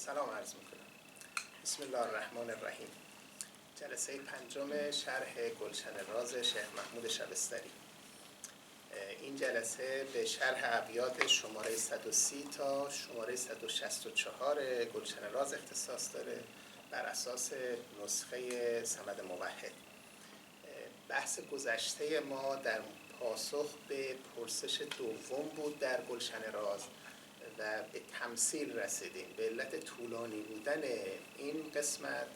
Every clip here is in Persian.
سلام عرض میکنم. بسم الله الرحمن الرحیم. جلسه پنجم شرح گلشن راز شیخ محمود شبستری. این جلسه به شرح ابیات شماره 130 تا شماره 164 گلشن راز اختصاص داره بر اساس نسخه صمد موحد. بحث گذشته ما در پاسخ به پرسش دوم بود در گلشن راز و به تمثیل رسیدیم. به علت طولانی بودن این قسمت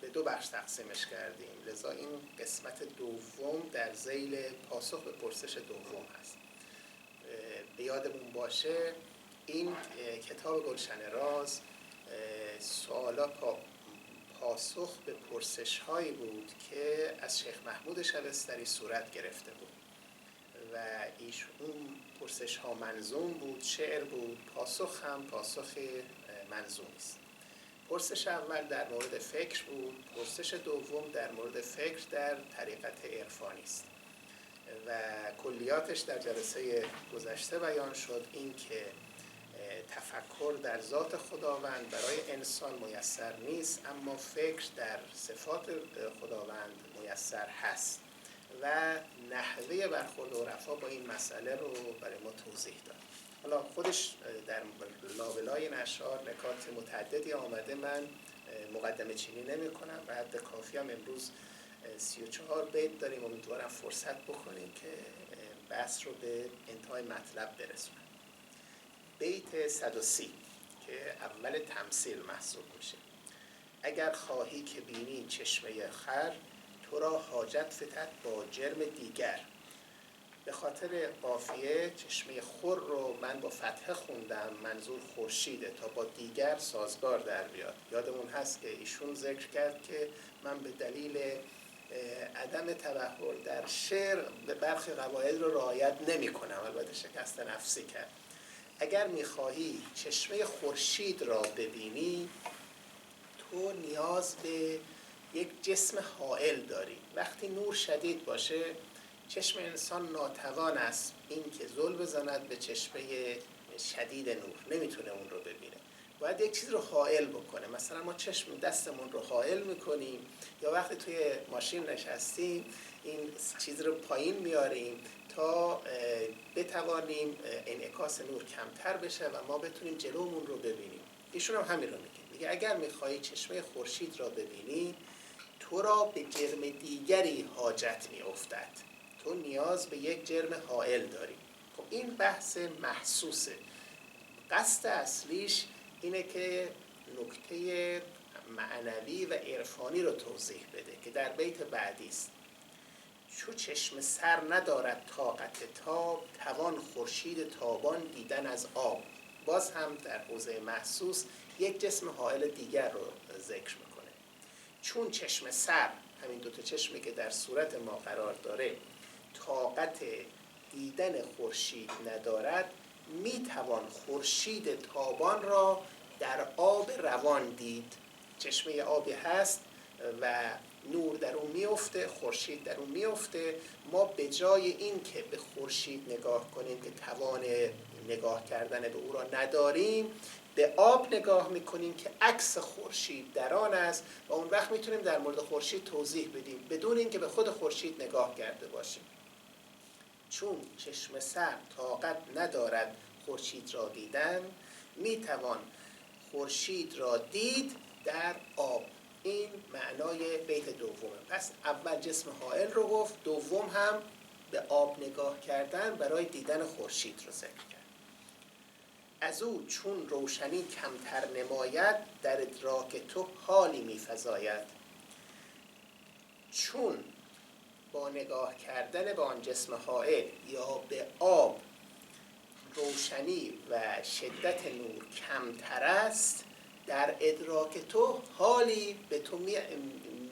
به دو بخش تقسیمش کردیم، لذا این قسمت دوم در ذیل پاسخ به پرسش دوم هست. به یادمون باشه این کتاب گلشن راز پاسخ به پرسش هایی بود که از شیخ محمود شبستری صورت گرفته بود و اون پرسش ها منظوم بود، شعر بود، پاسخ هم پاسخ منظومی است. پرسش اول در مورد فکر بود، پرسش دوم در مورد فکر در طریقت عرفانی است و کلیاتش در جلسه گذشته بیان شد. این که تفکر در ذات خداوند برای انسان میسر نیست، اما فکر در صفات خداوند میسر هست و نحوه برخورد عرفا با این مسئله رو برای ما توضیح داد. حالا خودش در لابلای این اشعار نکات متعددی آمده، من مقدمه چینی نمی کنم و حد کافی هم امروز 34 بیت داریم. امیدوارم فرصت بکنیم که بحث رو به انتهای مطلب برسونم. بیت 130 که اول تمثیل محسوب میشه. اگر خواهی که بینی چشمه خر، تو را حاجت فتد با جرم دیگر. به خاطر قافیه چشمه خور رو من با فتحه خوندم، منظور خورشیده، تا با دیگر سازگار در بیاد. یادمون هست که ایشون ذکر کرد که من به دلیل عدم تبحر در شعر به برخی قواعد رو رعایت نمی کنم، البته شکست نفسی کرد. اگر میخواهی چشمه خورشید را ببینی، تو نیاز به یک جسم حائل داری. وقتی نور شدید باشه، چشم انسان ناتوان است این که زل بزند به چشمه شدید نور، نمیتونه اون رو ببینه. باید یک چیز رو حائل بکنه. مثلا ما چشم دستمون رو حائل میکنیم، یا وقتی توی ماشین نشستیم این چیز رو پایین میاریم تا بتوانیم انعکاس نور کمتر بشه و ما بتونیم جلومون رو ببینیم. ایشون هم همین رو میگه. اگر میخوایی چشمه خورشید را ببینی، تو را به جرم دیگری حاجت میافتد. تو نیاز به یک جرم حائل داری. خب این بحث محسوسه. قصد اصلیش اینه که نکته معنوی و عرفانی رو توضیح بده که در بیت بعدی است. چو چشم سر ندارد طاقت تاب، توان خورشید تابان دیدن از آب. باز هم در حوزه محسوس یک جسم حائل دیگر رو ذکر میکنه. چون چشم سر، همین دوتا چشمی که در صورت ما قرار داره، طاقت دیدن خورشید ندارد، میتوان خورشید تابان را در آب روان دید. چشمه آبی هست و نور در اون میفته، خورشید در اون میفته. ما به جای این که به خورشید نگاه کنیم که توان نگاه کردن به او را نداریم، به آب نگاه میکنیم که عکس خورشید در آن است و اون وقت میتونیم در مورد خورشید توضیح بدیم بدون اینکه به خود خورشید نگاه کرده باشیم. چون چشم سر طاقت ندارد خورشید را دیدن، میتوان خورشید را دید در آب. این معنای بیت دومه. پس اول جسم حائل رو گفت، دوم هم به آب نگاه کردن برای دیدن خورشید رو ذکر کرد. از او چون روشنی کمتر نماید، در ادراک تو حالی میفزاید. چون با نگاه کردن به آن جسم حائل یا به آب روشنی و شدت نور کمتر است، در ادراک تو حالی به تو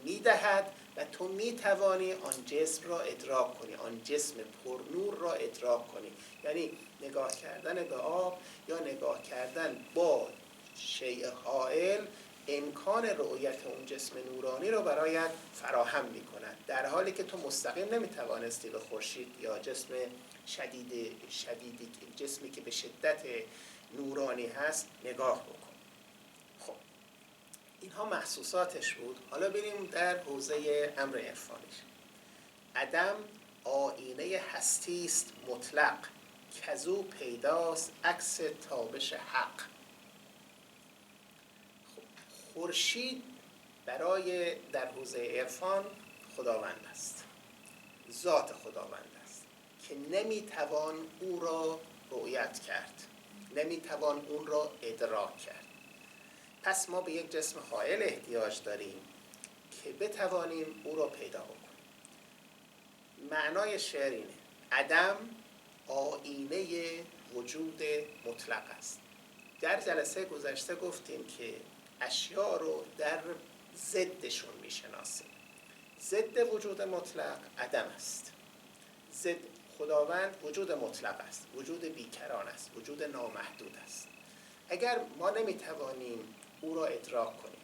میدهد و تو میتوانی آن جسم را ادراک کنی، آن جسم پرنور را ادراک کنی. یعنی نگاه کردن به آب یا نگاه کردن با شیء حائل امکان رؤیت اون جسم نورانی رو برایت فراهم می‌کند، در حالی که تو مستقیم نمیتوانستی به خورشید یا جسم شدیدی جسمی که به شدت نورانی هست نگاه بکن. خب اینها محسوساتش بود. حالا بریم در حوزه امر عرفانیش. عدم آینه هستی است مطلق، کزو پیداست عکس تابش حق. خورشید برای در حوزه عرفان خداوند است، ذات خداوند است که نمیتوان او را رؤیت کرد، نمیتوان اون را ادراک کرد. پس ما به یک جسم حائل احتیاج داریم که بتوانیم او را پیدا بکنیم. معنای شعر اینه: عدم آینه وجود مطلق است. در جلسه گذشته گفتیم که اشیاء رو در ضدشون میشناسیم. ضد وجود مطلق عدم است. ضد خداوند وجود مطلق است، وجود بیکران است، وجود نامحدود است. اگر ما نمیتوانیم او را ادراک کنیم،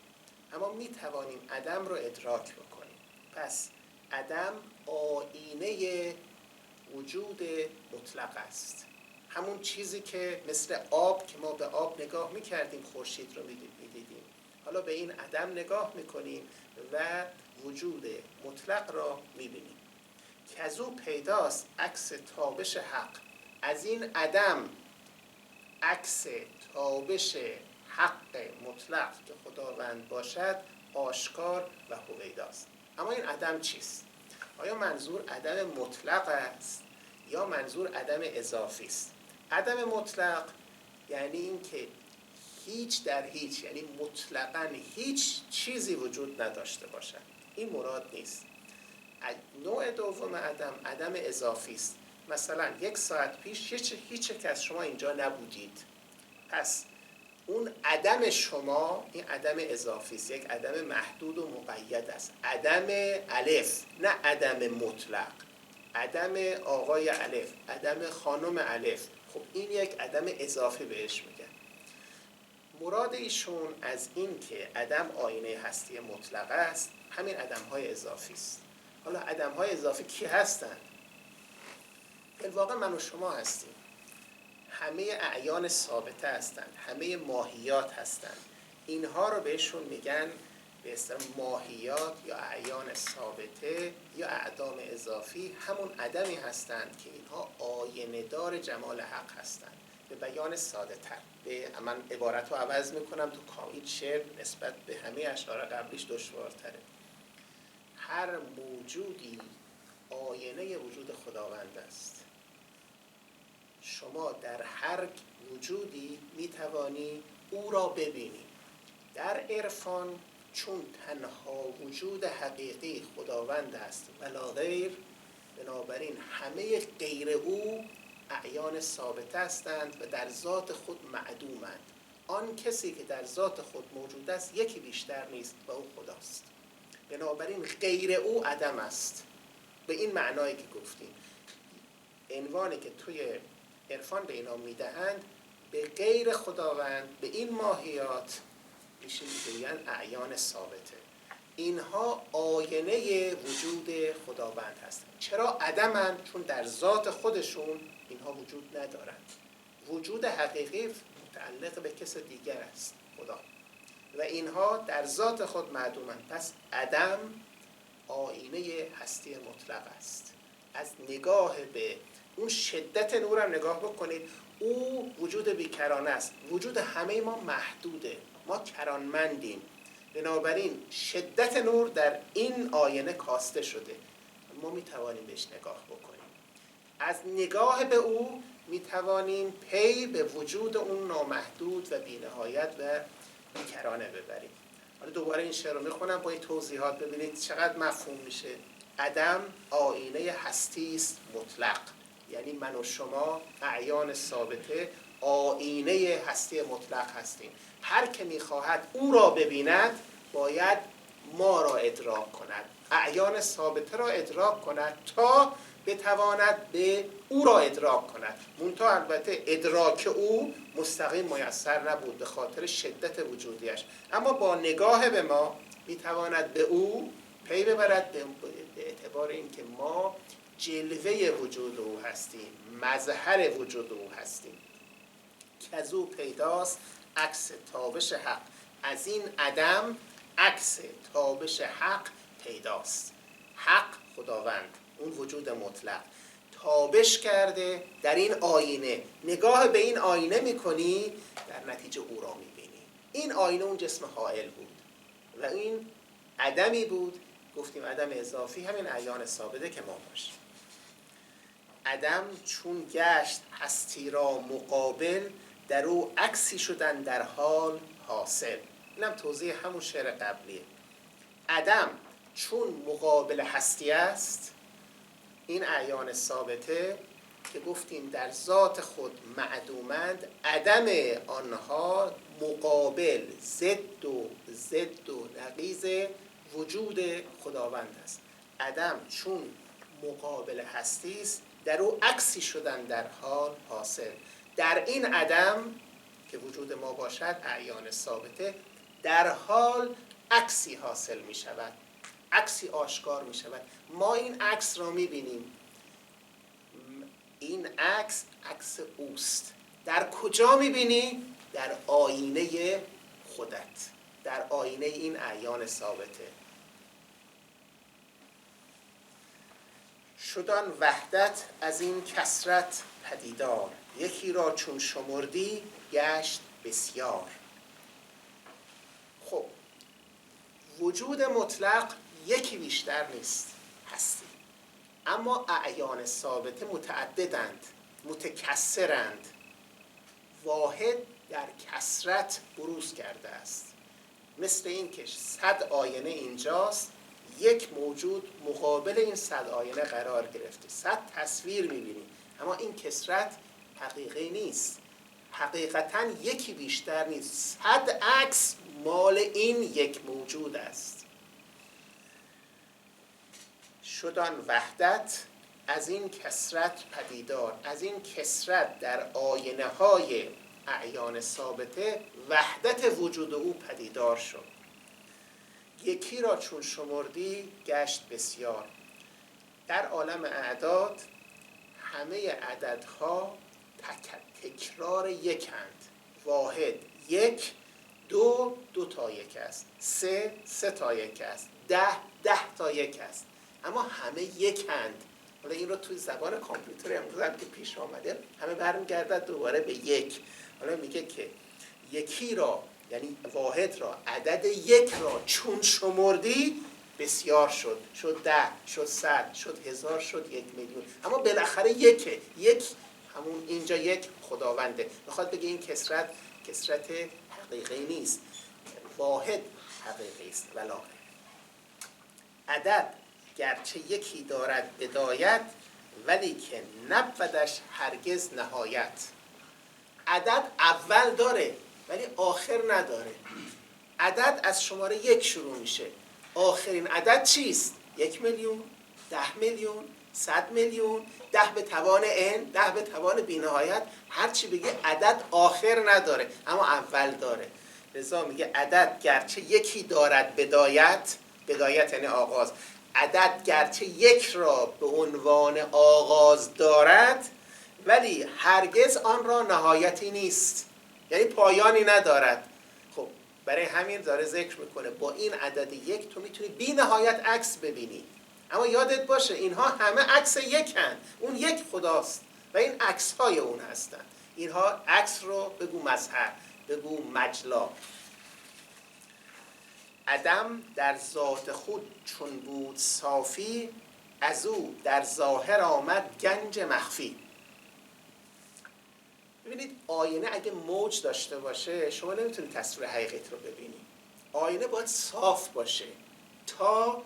اما میتوانیم عدم را ادراک بکنیم، پس عدم آینه وجود مطلق است. همون چیزی که مثل آب که ما به آب نگاه میکردیم خورشید رو میدیدیم، حالا به این عدم نگاه میکنیم و وجود مطلق را میبینیم. که از او پیداست عکس تابش حق. از این عدم عکس تابش حق مطلق که خداوند باشد آشکار و هویداست. اما این عدم چیست؟ آیا منظور عدم مطلق است یا منظور عدم اضافی است؟ عدم مطلق یعنی این که هیچ در هیچ، یعنی مطلقاً هیچ چیزی وجود نداشته باشد. این مراد نیست. نوع دوم عدم اضافی است. مثلا 1 ساعت پیش هیچ یک از شما اینجا نبودید، پس اون عدم شما این عدم اضافی است، یک عدم محدود و مقید است. عدم الف، نه عدم مطلق. عدم آقای الف، عدم خانم الف، خب این یک عدم اضافی بهش میگن. مراد ایشون از این که عدم آینه هستی مطلق است همین عدم‌های اضافی است. حالا عدم‌های اضافی کی هستند؟ بالواقع من و شما هستیم. همه اعیان ثابته هستند، همه ماهیات هستند. اینها رو بهشون میگن به اصطلاح ماهیات یا اعیان ثابته یا اعدام اضافی. همون عدمی هستند که اینها آینه دار جمال حق هستند. به بیان ساده تر من عبارت رو عوض میکنم، تو کامل شعر نسبت به همه اشعار قبلیش دشوارتره. هر موجودی آینه وجود خداوند است. شما در هر وجودی میتوانی او را ببینی. در عرفان چون تنها وجود حقیقی خداوند است ولا غیر، بنابراین همه غیر او اعیان ثابته هستند و در ذات خود معدومند. آن کسی که در ذات خود موجود است یکی بیشتر نیست و او خداست. بنابراین غیر او عدم است. به این معنایی که گفتیم، عنوانی که توی عرفان به اینا میدهند به غیر خداوند، به این ماهیات میشه میگویند اعیان ثابته. اینها آینه وجود خداوند هستند. چرا عدمند؟ چون در ذات خودشون اینها وجود ندارند. وجود حقیقی متعلق به کس دیگر است، خدا، و اینها در ذات خود معدومند. پس عدم آینه هستی مطلق است. از نگاه به اون شدت نورم نگاه بکنید، او وجود بیکرانه است. وجود همه ما محدوده، ما کرانمندیم. بنابراین شدت نور در این آینه کاسته شده، ما میتوانیم بهش نگاه بکنیم. از نگاه به او میتوانیم پی به وجود اون نامحدود و بی‌نهایت و بیکرانه ببریم. حالا دوباره این شعر رو میخونم با این توضیحات، ببینید چقدر مفهوم میشه. عدم آینه هستی است مطلق، یعنی من و شما اعیان ثابته آینه هستی مطلق هستیم. هر که میخواهد او را ببیند باید ما را ادراک کند، اعیان ثابته را ادراک کند تا بتواند به او را ادراک کند. منتها البته ادراک او مستقیم میسر نبود به خاطر شدت وجودیش، اما با نگاه به ما میتواند به او پی ببرد به اعتبار اینکه ما جلوه وجود او هستیم، مظهر وجود او هستیم. که از او پیداست عکس تابش حق. از این عدم عکس تابش حق پیداست. حق خداوند، اون وجود مطلق تابش کرده در این آینه. نگاه به این آینه میکنی، در نتیجه او را میبینی. این آینه اون جسم حائل بود و این عدمی بود، گفتیم عدم اضافی، همین اعیان ثابته که ما باشیم. عدم چون گشت هستی را مقابل، در او عکسی شدن در حال حاصل. اینم توضیح همون شعر قبلیه. عدم چون مقابل هستی است، این اعیان ثابته که گفتیم در ذات خود معدومند، عدم آنها مقابل ضد و نقیض وجود خداوند است. عدم چون مقابل هستی است، در او عکسی شدن در حال حاصل. در این عدم که وجود ما باشد، اعیان ثابته، در حال عکسی حاصل می شود، عکسی آشکار می شود. ما این عکس را می بینیم. این عکس عکس اوست. در کجا می بینی؟ در آینه خودت، در آینه این اعیان ثابته. شدان وحدت از این کثرت پدیدار، یکی را چون شمردی گشت بسیار. خب وجود مطلق یکی بیشتر نیست، هستی. اما اعیان ثابته متعددند، متکثرند. واحد در کثرت بروز کرده است. مثل این که 100 آینه اینجاست، یک موجود مقابل این 100 آینه قرار گرفته، 100 تصویر می‌بینی، اما این کثرت حقیقی نیست. حقیقتاً یکی بیشتر نیست. 100 عکس مال این یک موجود است. شدان وحدت از این کثرت پدیدار، از این کثرت در آینه های اعیان ثابته وحدت وجود او پدیدار شد. یکی را چون شمردی گشت بسیار. در عالم اعداد همه عددها تکرار یکند. واحد یک، دو تا یک است، سه تا یک است، ده تا یک است، اما همه یکند. حالا این رو توی زبان کامپیوتر امروز هم که پیش آمده همه برمیگردد دوباره به یک. حالا میگه که یکی را، یعنی واحد را، عدد یک را چون شمردی بسیار شد. شد 10، شد 100، شد 1000، شد 1,000,000. اما بالاخره یکه. یک همون اینجا یک خداونده. میخواد بگه این کثرت حقیقی نیست، واحد حقیقی است. ولا عدد گرچه یکی دارد بدایت، ولی که نبودش هرگز نهایت. عدد اول داره ولی آخر نداره. عدد از شماره یک شروع میشه. آخرین عدد چیست؟ 1,000,000، 10,000,000، 100,000,000، 10 به توان n، 10 به توان بی‌نهایت. هر چی بگه عدد آخر نداره اما اول داره. لذا میگه عدد گرچه یکی دارد بدایت یعنی آغاز. عدد گرچه یک را به عنوان آغاز دارد، ولی هرگز آن را نهایتی نیست، یعنی پایانی ندارد. خب برای همین داره ذکر میکنه با این عدد یک تو میتونی بی نهایت عکس ببینی. اما یادت باشه اینها همه عکس یکن، اون یک خداست و این عکس های اون هستن. اینها عکس رو بگو مظهر، بگو مجلا. عدم در ذات خود چون بود صافی، از او در ظاهر آمد گنج مخفی. ببینید آینه اگه موج داشته باشه شما نمیتونید تصویر حقیقیت رو ببینید. آینه باید صاف باشه تا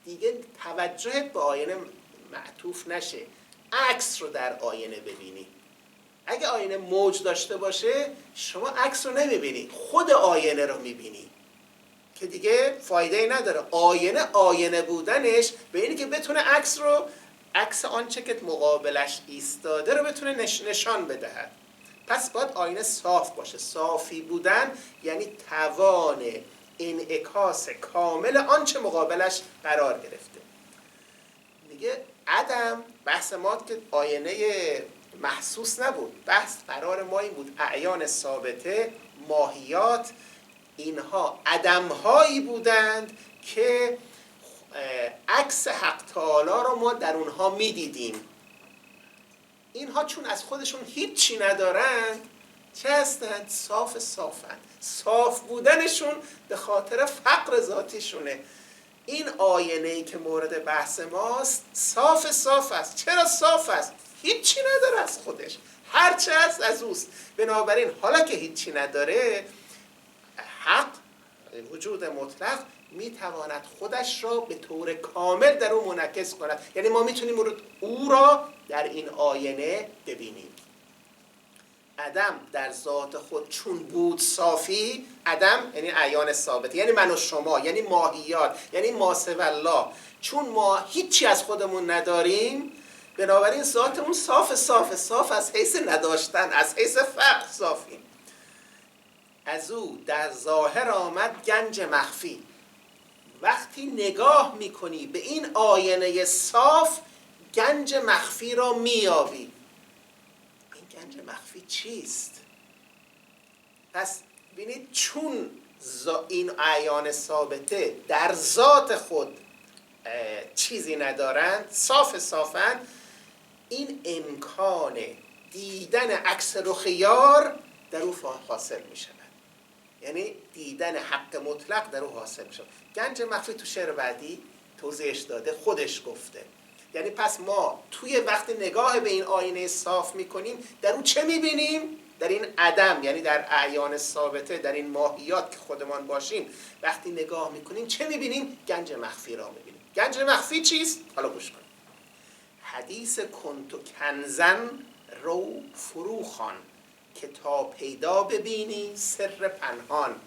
دیگه توجهت به آینه معطوف نشه، عکس رو در آینه ببینی. اگه آینه موج داشته باشه شما عکس رو نمیبینی، خود آینه رو میبینی که دیگه فایده نداره. آینه بودنش به اینی که بتونه عکس آنچه که مقابلش ایستاده رو بتونه نشان بدهد. پس باید آینه صاف باشه. صافی بودن یعنی توان انعکاس کامل آنچه مقابلش قرار گرفته. میگه عدم، بحث ما که آینه محسوس نبود، بحث قرار ما این بود اعیان ثابته، ماهیات اینها عدم‌هایی بودند که عکس حق تعالی رو ما در اونها می‌دیدیم. اینها چون از خودشون هیچی ندارند، چه هستند؟ صافند. صاف بودنشون به خاطر فقر ذاتیشونه. این آینه‌ای که مورد بحث ماست صاف است. چرا صاف است؟ هیچی نداره از خودش، هرچه هست از اوست. بنابراین حالا که هیچی نداره، حق، وجود مطلق، میتواند خودش را به طور کامل در او منعکس کند. یعنی ما میتونیم او را در این آینه ببینیم. عدم در ذات خود چون بود صافی، عدم یعنی اعیان ثابته، یعنی من و شما، یعنی ماهیات، یعنی ما سوی الله، چون ما هیچی از خودمون نداریم، بنابراین ذاتمون صاف از حیث نداشتن، از حیث فقر صافیم. از او در ظاهر آمد گنج مخفی. وقتی نگاه میکنی به این آینه صاف، گنج مخفی را میابی. این گنج مخفی چیست؟ پس ببینید چون این اعیان ثابته در ذات خود چیزی ندارند، صافند، این امکان دیدن عکس رخ یار در او حاصل می شود. یعنی دیدن حق مطلق در او حاصل می شود. گنج مخفی تو شعر بعدی توضیحش داده، خودش گفته. یعنی پس ما توی وقت نگاه به این آینه صاف می کنیم، در او چه می بینیم؟ در این عدم، یعنی در اعیان ثابته، در این ماهیات که خودمان باشیم، وقتی نگاه می کنیم چه می بینیم؟ گنج مخفی را می بینیم. گنج مخفی چیست؟ حالا گوش کنیم. حدیث کنت کنزن رو فرو خوان، که تا پیدا ببینی سر پنهان.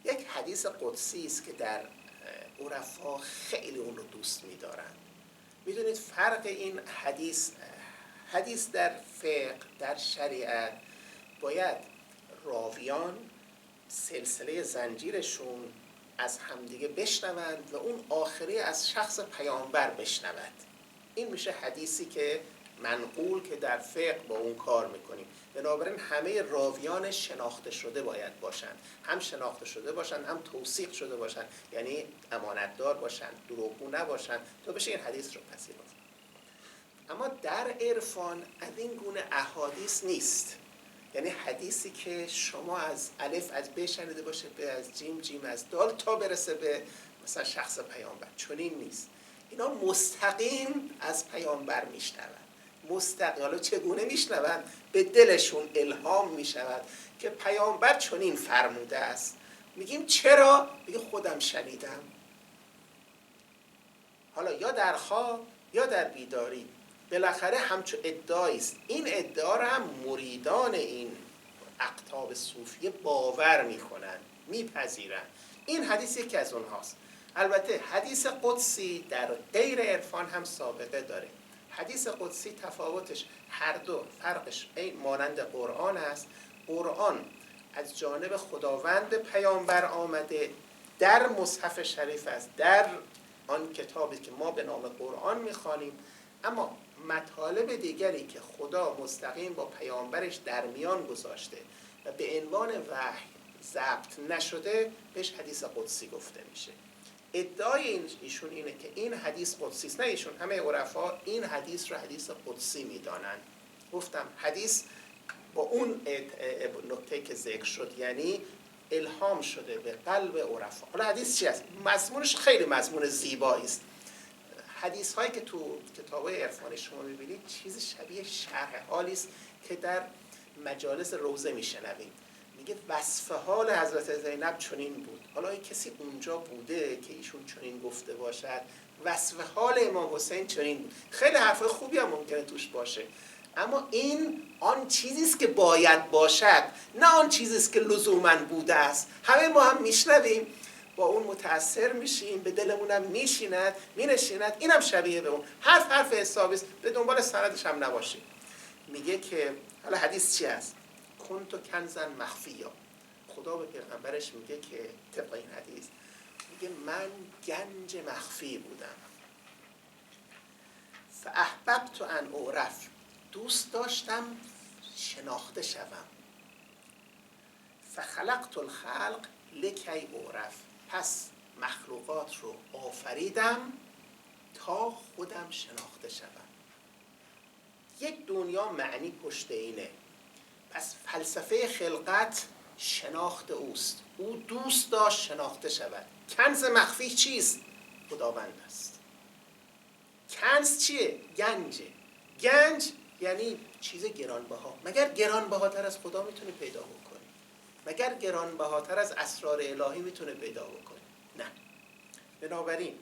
یک حدیث قدسی است که در عرفا خیلی اون رو دوست می‌دارند. می‌دونید فرق این حدیث در فقه، در شریعت، باید راویان سلسله زنجیرشون از همدیگه بشنوند و اون آخری از شخص پیامبر بشنود. این میشه حدیثی که منقول که در فقه با اون کار میکنیم. بنابراین همه راویان شناخته شده باید باشند، هم شناخته شده باشند، هم توثیق شده باشند، یعنی امانتدار باشند، دروغگو نباشند تا بشه این حدیث رو پذیرفت. اما در عرفان از این گونه احادیث نیست. یعنی حدیثی که شما از الف از ب شنیده باشه، به از جیم از دال تا برسه به مثلا شخص پیامبر، چنین نیست. اینا مستقیم از پیامبر میشنوند. مستقیم. حالا چگونه میشنوند؟ به دلشون الهام میشود که پیامبر چنین فرموده است. میگیم چرا؟ میگه خودم شنیدم. حالا یا در خواب یا در بیداری، بالاخره همچون ادعایی است. این ادعا را هم مریدان این اقطاب صوفیه باور میکنن، میپذیرن. این حدیث یکی از اونهاست. البته حدیث قدسی در غیر عرفان هم سابقه داره. حدیث قدسی تفاوتش هر دو فرقش این مانند قرآن است. قرآن از جانب خداوند پیامبر آمده، در مصحف شریف است، در آن کتابی که ما به نام قرآن میخوانیم. اما مطالب دیگری که خدا مستقیم با پیامبرش در میان گذاشته و به عنوان وحی ضبط نشده، بهش حدیث قدسی گفته میشه. ادعای ایشون اینه که این حدیث قدسی است. نه ایشون، همه عرفا این حدیث رو حدیث قدسی میدانند. گفتم حدیث با اون نکته که ذکر شد، یعنی الهام شده به قلب عرفا. حالا حدیث چی است؟ مضمونش خیلی مضمون زیبایی است. حدیث هایی که تو کتاب‌های عرفانی شما می‌بینید چیز شبیه شرح حالی است که در مجالس روضه میشنویم. میگه وصف حال حضرت زینب چنین بود. حالا کسی اونجا بوده که ایشون چنین گفته باشد؟ وصف حال امام حسین چنین بود. خیلی حرفای خوبی هم ممکنه توش باشه، اما این آن چیزی است که باید باشد، نه آن چیزی است که لزوماً بوده است. همه ما هم میشنویم، با اون متاثر میشیم، به دلمونم مینشیند. اینم شبیه به اون. حرف حسابی است، به دنبال سندش هم نباشیم. میگه که حالا حدیث چی است؟ کنت کنزن مخفیا. خدا به پیغمبرش میگه که طبق این حدیث میگه من گنج مخفی بودم. فاحببت ان اعرف. دوست داشتم شناخته شوم. فخلقت الخلق لکی اعرف، پس مخلوقات رو آفریدم تا خودم شناخته شوم. یک دنیا معنی پشت اینه. پس فلسفه خلقت شناخت اوست. او دوست داشت شناخته شود. کنز مخفی چیست؟ خداوند است. کنز چیه؟ گنجه. گنج یعنی چیز گرانبها. مگر گرانبهاتر از خدا میتونی پیدا بکنی؟ مگر گرانبهاتر از اسرار الهی میتونه پیدا بکنی؟ نه. بنابراین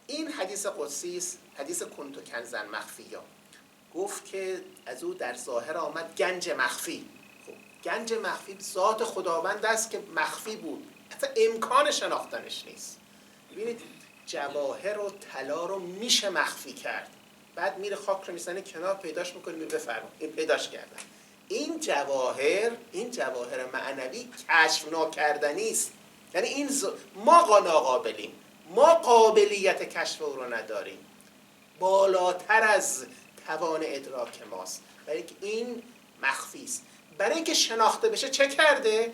این حدیث قدسی است، حدیث کنت کنزا مخفیا. گفت که از او در ظاهر آمد گنج مخفی. خب گنج مخفی ذات خداوند است که مخفی بود، اصلا امکان شناختنش نیست. ببینید جواهر و طلا رو میشه مخفی کرد، بعد میره خاک رو میزنه کنار، پیداش میکنه، میگه بفرما این پیداش کردن. این جواهر معنوی کشف ناکردنی است. یعنی این ما ناقابلیم، ما قابلیت کشف او رو نداریم، بالاتر از توان ادراک ماست، برای اینکه این مخفی است. برای اینکه شناخته بشه چه کرده؟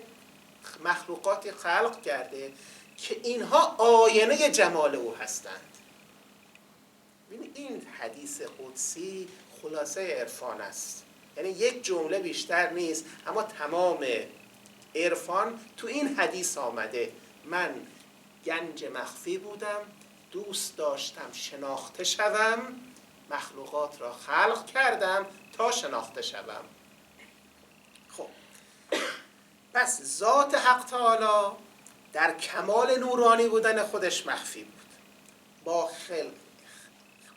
مخلوقاتی خلق کرده که اینها آینه جمال او هستند. این حدیث قدسی خلاصه عرفان است. یعنی یک جمله بیشتر نیست، اما تمام عرفان تو این حدیث آمده. من گنج مخفی بودم، دوست داشتم شناخته شوم، مخلوقات را خلق کردم تا شناخته شوم. خب پس ذات حق تعالی در کمال نورانی بودن خودش مخفی بود. با خلق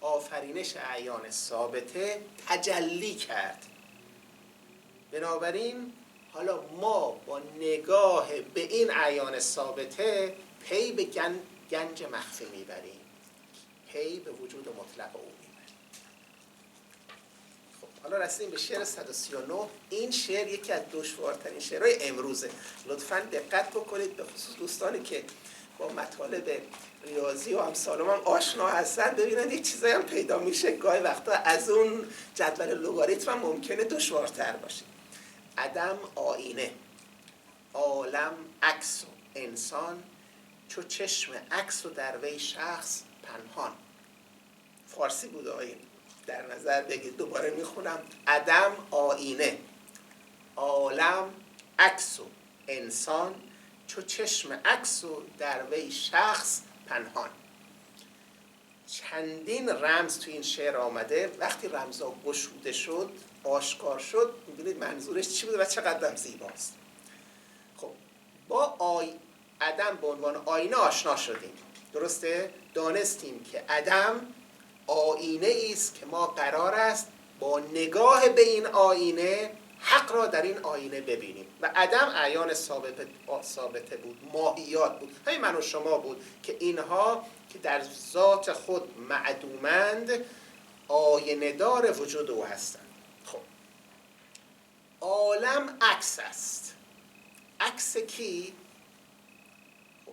آفرینش اعیان ثابته تجلی کرد. بنابراین حالا ما با نگاه به این اعیان ثابته پی به گنج مخفی میبریم، پی به وجود مطلق او میبریم. خب حالا رسیدیم به شعر 139. این شعر یکی از دشوارترین شعرهای امروزه. لطفاً دقت بکنید، به خصوص دوستانی که با مطالب ریاضی و امثال هم آشنا هستن، ببینن یک چیزایی هم پیدا میشه گاهی وقتا از اون جدول لگاریتم هم ممکنه دشوارتر باشه. عدم آینه، عالم عکس و انسان چو چشم عکس و در وی شخص پنهان. فارسی بود آیین در نظر بگید، دوباره میخونم. عدم آینه، عالم عکس و انسان چو چشم عکس و در وی شخص پنهان. چندین رمز تو این شعر آمده. وقتی رمزها گشوده شد، آشکار شد، می‌بینید منظورش چی بوده و چقدر زیباست. خب با عدم به عنوان آینه آشنا شدیم، درسته؟ دانستیم که عدم آینه است که ما قرار است با نگاه به این آینه حق را در این آینه ببینیم. و عدم اعیان ثابته بود، ماهیات بود، همین من و شما بود که اینها که در ذات خود معدومند آینه دار وجود او هستند. خب عالم عکس است. عکس کی؟ خب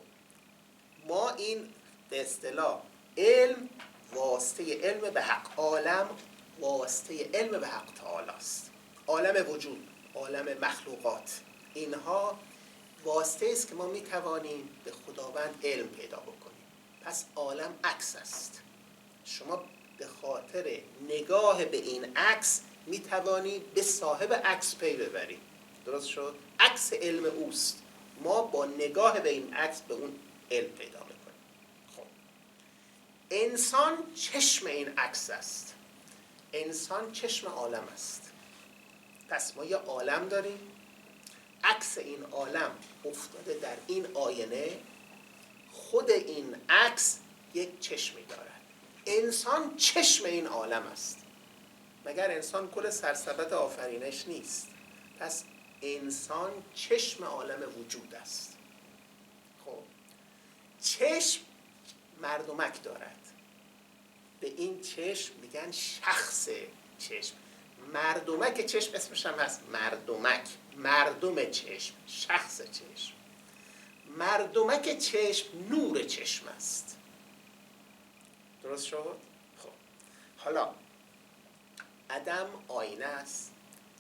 ما این به اصطلاح علم واسطه علم به حق، عالم واسطه علم به حق تعالی است. عالم وجود، عالم مخلوقات، اینها واسطه است که ما میتوانیم به خداوند علم پیدا بکنیم. پس عالم عکس است. شما به خاطر نگاه به این عکس میتوانید به صاحب عکس پی ببرید. درست شد؟ عکس علم اوست. ما با نگاه به این عکس به اون علم پیدا میکنیم. خب انسان چشم این عکس است. انسان چشم عالم است. پس ما یه عالم داریم، عکس این عالم افتاده در این آینه، خود این عکس یک چشمی دارد. انسان چشم این عالم است. مگر انسان کل سرسبد آفرینش نیست؟ پس انسان چشم عالم وجود است. خب چشم مردمک دارد. به این چشم میگن شخص چشم. مردمک چشم اسمش هم هست مردمک، مردم چشم، شخص چشم. مردمک چشم نور چشم است. درست شد؟ خب حالا عدم آینه است،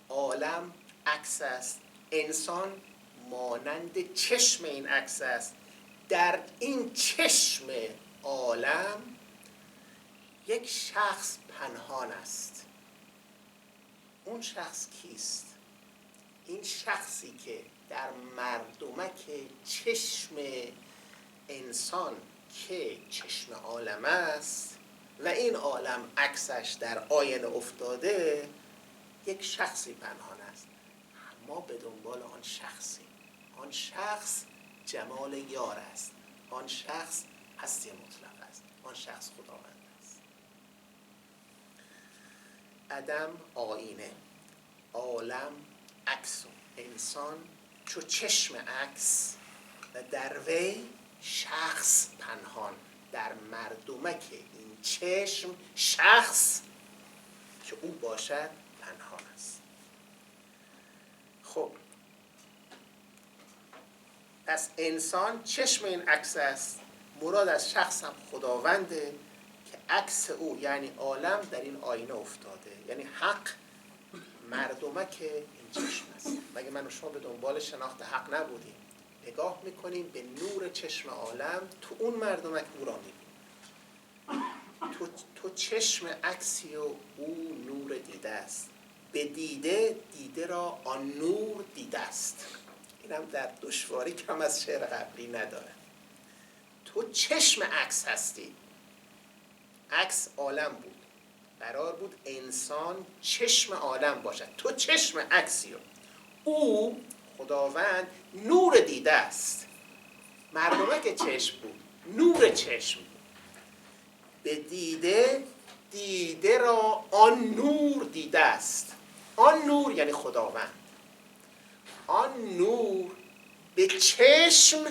عالم عکس است، انسان مانند چشم این عکس است. در این چشم عالم یک شخص پنهان است. اون شخص کیست؟ این شخصی که در مردمک چشم انسان که چشم عالم است و این عالم عکسش در آینه افتاده، یک شخصی پنهان است. ما به دنبال آن شخصی. آن شخص جمال یار است. آن شخص هستی مطلق است. آن شخص خداوند است. عدم آینه، عالم عکس، انسان چو چشم عکس و در وی شخص پنهان. در مردمک این چشم شخص که او باشد پنهان است. خب پس انسان چشم این عکس است. مراد از شخص هم خداونده که عکس او یعنی عالم در این آینه افتاده، یعنی حق مردمک این چشم است. مگه من و شما به دنبال شناخت حق نبودیم؟ نگاه میکنیم به نور چشم عالم، تو اون مردمک او را میبینیم. تو چشم عکسی و او نور دیده است. به دیده را آن نور دیده است. اینم در دشواری کم از شعر قبلی نداره. تو چشم عکس هستی. عکس عالم بود، قرار بود انسان چشم عالم باشد. تو چشم عکسی و او خداوند نور دیده است. مردمک چشم بود، نور چشم بود. به دیده را آن نور دیده است. آن نور یعنی خداوند. آن نور به چشم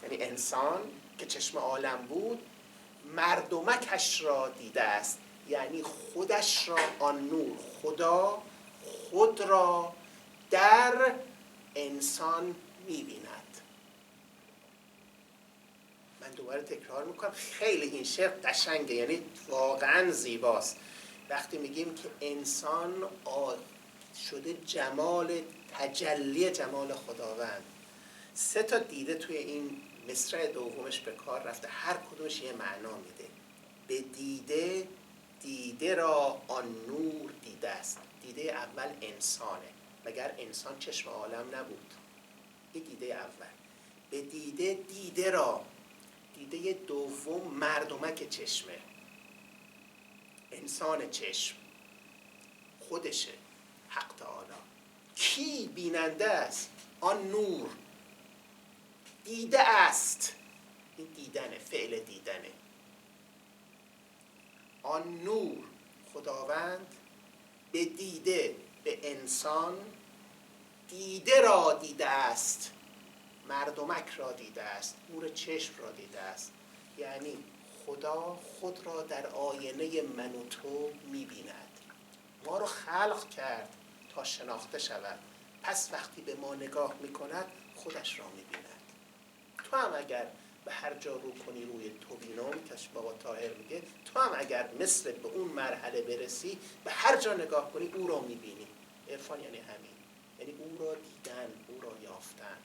یعنی انسان که چشم عالم بود مردمکش را دیده است، یعنی خودش را آن نور، خدا خود را در انسان می‌بیند. من دوباره تکرار میکنم، خیلی این شعر قشنگه، یعنی واقعا زیباست. وقتی میگیم که انسان شده جمال، تجلی جمال خداوند. 3 تا دیده توی این مصرع دومش به کار رفته، هر کدومش یه معنا میده. به دیده را آن نور دیده است. دیده اول انسانه، مگر انسان چشم عالم نبود؟ این دیده اول. به دیده را، دیده دوم مردمک چشمه، انسان چشم خودشه، حق تعالی. کی بیننده است؟ آن نور دیده است. این دیدنه، فعل دیدنه. آن نور خداوند به دیده، به انسان دیده را دیده است، مردمک را دیده است، نور چشم را دیده است. یعنی خدا خود را در آینه من و تو می‌بیند. ما رو خلق کرد تا شناخته شود، پس وقتی به ما نگاه می‌کند خودش را می‌بیند. تو هم اگر به هر جا رو کنی روی تو بینم، که بابا طاهر میگه، تو هم اگر مثل به اون مرحله برسی به هر جا نگاه کنی او را می‌بینی. عرفان یعنی همین، یعنی او را دیدن، او را یافتن.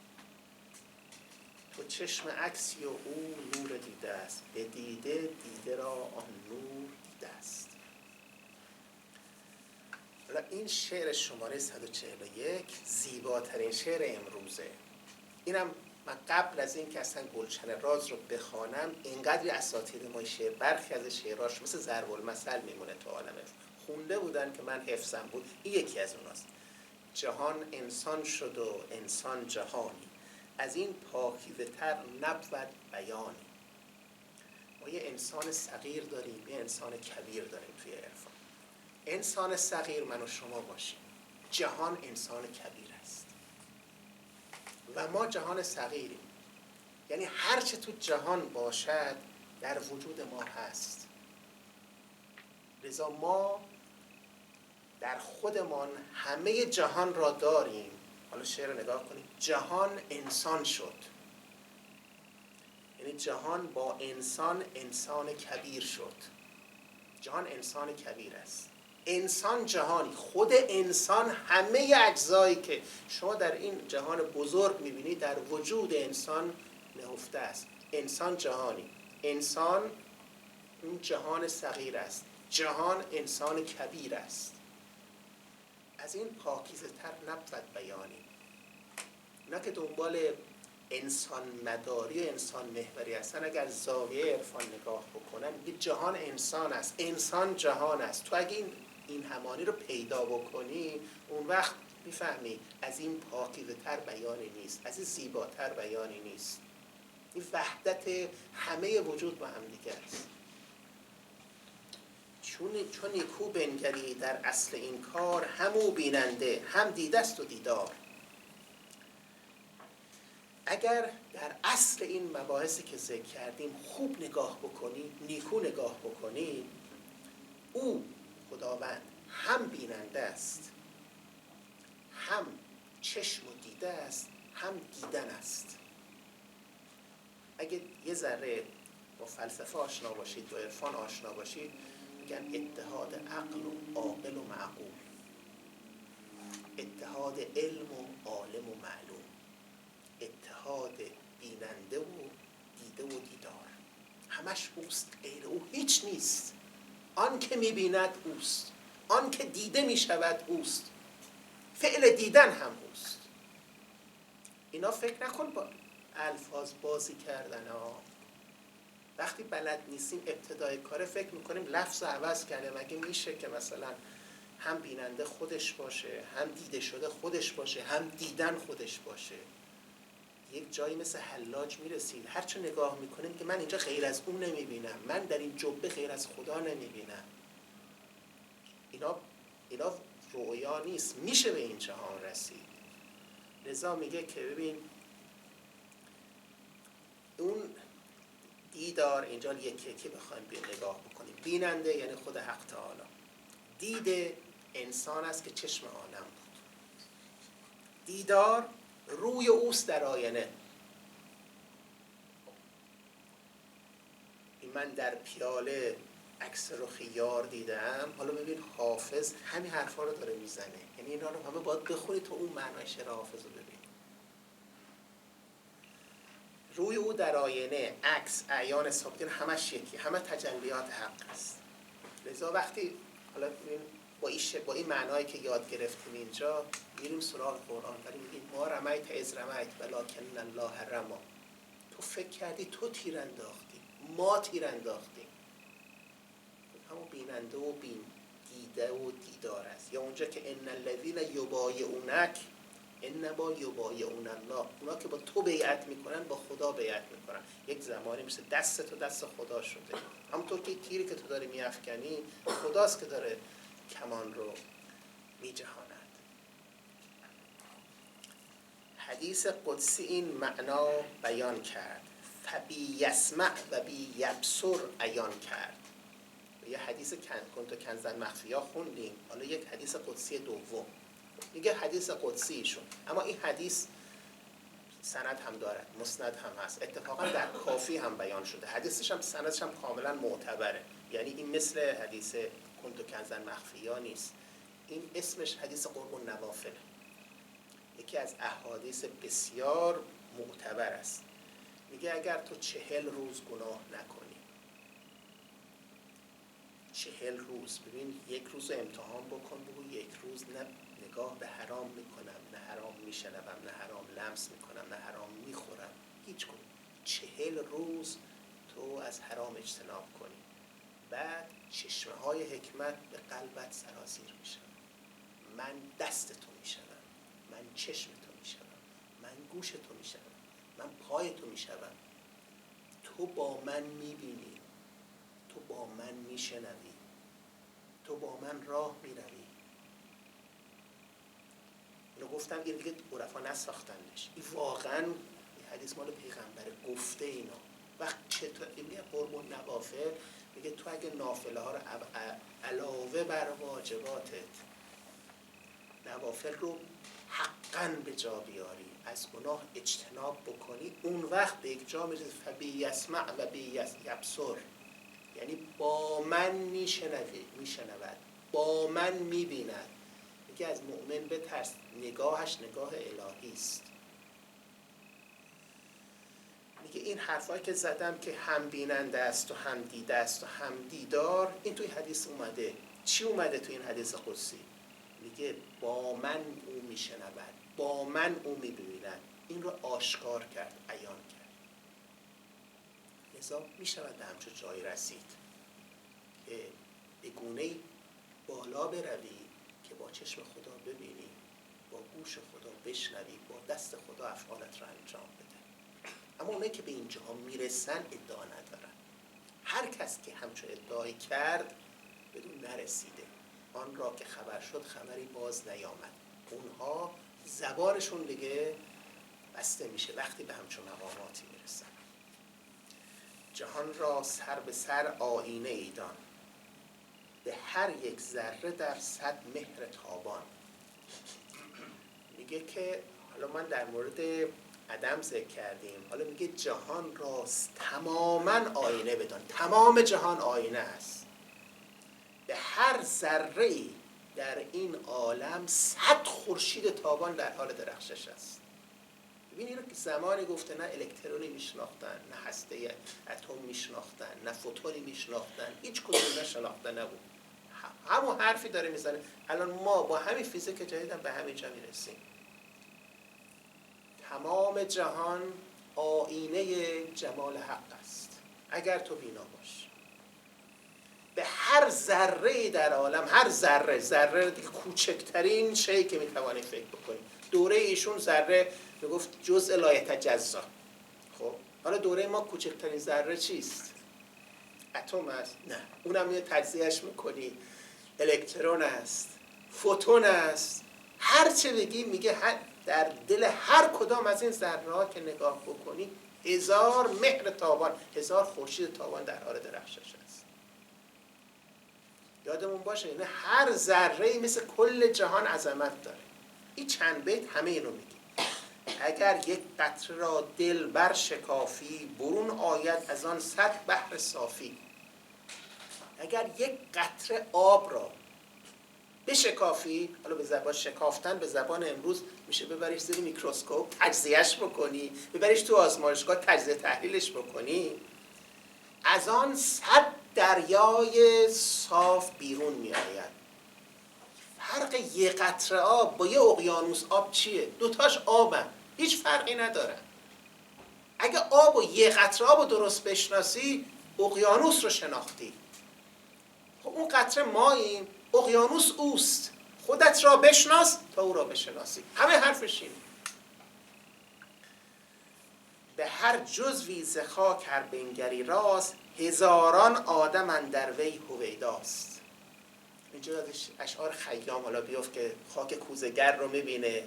تو چشم عکسی و او نور دیده است. به دیده را آن نور دیده است. این شعر شماره 141 زیباترین شعر امروزه. اینم من قبل از این که اصلا گلشن راز رو بخوانم، اینقدر اساتید ما شعر، برخی از شعراش مثل ضرب المثل میمونه تو عالم خونده بودن که من حفظم بود. این یکی از اوناست. جهان انسان شد و انسان جهانی، از این پاکیزه تر نبود بیانی. ما یه انسان صغیر داریم، یه انسان کبیر داریم توی عرفان. انسان صغیر من و شما باشیم، جهان انسان کبیر است و ما جهان صغیریم. یعنی هر چه تو جهان باشد در وجود ما هست. لذا ما در خودمان همه جهان را داریم. حالا شعر رو نگاه کنید. جهان انسان شد، یعنی جهان با انسان، انسان کبیر شد. جهان انسان کبیر است. انسان جهانی، خود انسان همه اجزایی که شما در این جهان بزرگ میبینید در وجود انسان نهفته است. انسان جهانی، انسان اون جهان صغیر است، جهان انسان کبیر است. از این پاکیزه تر نبود بیانی. اونا که دنبال انسان مداری و انسان محوری هستن، اگر زاویه عرفان نگاه بکنن میگه جهان انسان است، انسان جهان است. تو اگه این همانی رو پیدا بکنی اون وقت میفهمی از این پاکیزه تر بیانی نیست، از این زیباتر بیانی نیست. این وحدت همه وجود با هم دیگه است. چون نیکو بنگری در اصل این کار، همو بیننده هم دیده است و دیدار. اگر در اصل این مباحثی که ذکر کردیم خوب نگاه بکنی، نیکو نگاه بکنی، او خداوند هم بیننده است، هم چشم و دیده است، هم دیدن است. اگه یه ذره با فلسفه آشنا باشید، با عرفان آشنا باشید، میگن اتحاد عقل و عاقل و معقول، اتحاد علم و عالم و معلوم، اتحاد بیننده و دیده و دیدار. همش اوست، غیر او هیچ نیست. آن که میبیند اوست، آن که دیده میشود اوست، فعل دیدن هم اوست. اینا فکر نکن با الفاظ بازی کردن ها. وقتی بلد نیستیم ابتدای کار فکر میکنیم لفظ رو عوض کرده. مگه میشه که مثلا هم بیننده خودش باشه، هم دیده شده خودش باشه، هم دیدن خودش باشه؟ یک جایی مثل حلاج میرسید هر چه نگاه میکنیم که من اینجا غیر از اون نمیبینم، من در این جبه غیر از خدا نمیبینم. اینا رؤیا نیست، میشه به این جهان رسید. لذا میگه که ببین اون دیدار اینجا یکی یکی بخوایم نگاه بکنیم. بیننده یعنی خود حق تعالی، دیده انسان است که چشم عالم بود، دیدار روی اوست در آینه. من در پیاله عکس رخ یار دیدم، حالا ببین حافظ همین حرفا رو داره میزنه. یعنی اینا رو همه باید بخونی تو اون معنای شعر حافظ رو ببین. روی او در آینه، عکس، اعیان ثابتین همش یکی، همه تجلیات حق است. لذا وقتی حالا با این معنایی که یاد گرفتیم اینجا میریم سراغ قرآن، ولی میگیم ما رمیت از رمیت ولکن الله رمی. تو فکر کردی تو تیر انداختی، ما تیر انداختیم. همون بیننده و دیده و دیدار است. یا اونجا که ان الذین یبایعونک انما یبایعون الله، اونا که با تو بیعت میکنن با خدا بیعت میکنن. یک زمانی مثل دست تو دست خدا شده. همونطور که تیری که تو داری میافکنی خداست که داره کمان رو میجهاند. حدیث قدسی این معنا بیان کرد، فبی یسمع و بی یبصر عیان کرد. یه حدیث کنت کنزا مخفیا خوندیم، حالا یک حدیث قدسی دوم. میگه حدیث قدسیشون، اما این حدیث سند هم دارد، مسند هم هست. اتفاقا در کافی هم بیان شده. حدیثش هم سندش هم کاملا معتبره. یعنی این مثل حدیث کنت کنزا مخفیا نیست. این اسمش حدیث قرب النوافل، یکی از احادیث بسیار معتبر است. میگه اگر تو 40 روز گناه نکنی، 40 روز، ببین یک روز امتحان بکن، بگو یک روز نه نگاه به حرام میکنم، نه حرام میشنوم، نه حرام لمس میکنم، نه حرام میخورم، هیچ کنی. 40 روز تو از حرام اجتناب کنی، بعد چشمه های حکمت به قلبت سرازیر میشن. من دست تو میشنم، من چشم تو میشنم، من گوش تو میشنم، من پای تو میشنم. تو با من میبینی، تو با من میشنوی، تو با من راه میروی. اینو گفتم این دیگه عرفا نساختنش، این واقعا این حدیث مال پیغمبر گفته. اینا وقت چطور میگه قرب النوافل، میگه تو اگه نافله ها رو علاوه بر واجباتت نوافل رو حقاً به جا بیاری، از گناه اجتناب بکنی، اون وقت به یک جا میرسی فبی یسمع و بی یبصر، یعنی با من میشنود، با من میبیند. میگه از مؤمن بترس، نگاهش نگاه الهی است. میگه این حرفایی که زدم که هم بیننده است و هم دیده است و هم دیدار، این توی حدیث اومده. چی اومده توی این حدیث قدسی؟ میگه با من او میشنود، با من او میبیند. این رو آشکار کرد، عیان کرد. لذا میشود به همچون جایی رسید که به گونه‌ای بالا بروی که با چشم خدا ببینی، با گوش خدا بشنوی، با دست خدا افعالت را انجام بده. اما اونایی که به اینجا میرسن ادعا ندارن. هر کس که همچون ادعای کرد بدون نرسیده. آن را که خبر شد خبری باز نیامد. اونها زبانشون دیگه بسته میشه وقتی به همچون مقاماتی میرسن. جهان را سر به سر آینه ایدان، به هر یک ذره در صد مهر تابان. میگه که حالا من در مورد عدم ذکر کردیم، حالا میگه جهان را تماما آینه بدان. تمام جهان آینه است. به هر ذره‌ای در این عالم 100 خورشید تابان در حال درخشش است. ببین اینو که زمانی گفته نه الکترونی میشناختن، نه هسته اتم میشناختن، نه فوتونی میشناختن، هیچ کدوم نشناخته نبود. همون حرفی داره میزنه. الان ما با همین فیزیک جدید به همینجا میرسیم. تمام جهان آینه جمال حق است اگر تو بینا باش. به هر ذره در عالم، هر ذره دیگه کوچکترین شیء که میتوانی فکر بکنی. دوره ایشون ذره میگفت جزء لا یتجزا. خب حالا دوره ما کوچکترین ذره چیست؟ اتم است؟ نه، اونم یه تجزیهش میکنی، الکترون است، فوتون است، هر چه بگی. میگه در دل هر کدام از این ذره ها که نگاه بکنی 1000 مهر تابان، 1000 خورشید تابان در حال درخشش است. یادمون باشه یعنی هر ذره‌ای مثل کل جهان عظمت داره. این چند بیت همه اینو میگه. اگر یک قطره را دل بر شکافی، برون آید از آن 100 بحر صافی. اگر یک قطره آب را بشکافی، حالا به زبان شکافتن به زبان امروز میشه ببریش زیر میکروسکوپ تجزیهش بکنی، ببریش تو آزمایشگاه تجزیه تحلیلش بکنی، از آن 100 دریای صاف بیرون میآید. فرق یک قطره آب با یه اقیانوس آب چیه؟ دوتاش آبن، هیچ فرقی ندارن. اگه آب و یه قطره آب رو درست بشناسی، اقیانوس رو شناختی. خب اون قطره ماییم، اقیانوس اوست. خودت را بشناس تا او را بشناسی. همه حرفش اینه. به هر جزوی ز خاک هر بنگری راست، هزاران آدم اندر وی هویداست. اینجا اشعار خیام حالا بیفت که خاک کوزه‌گر رو میبینه.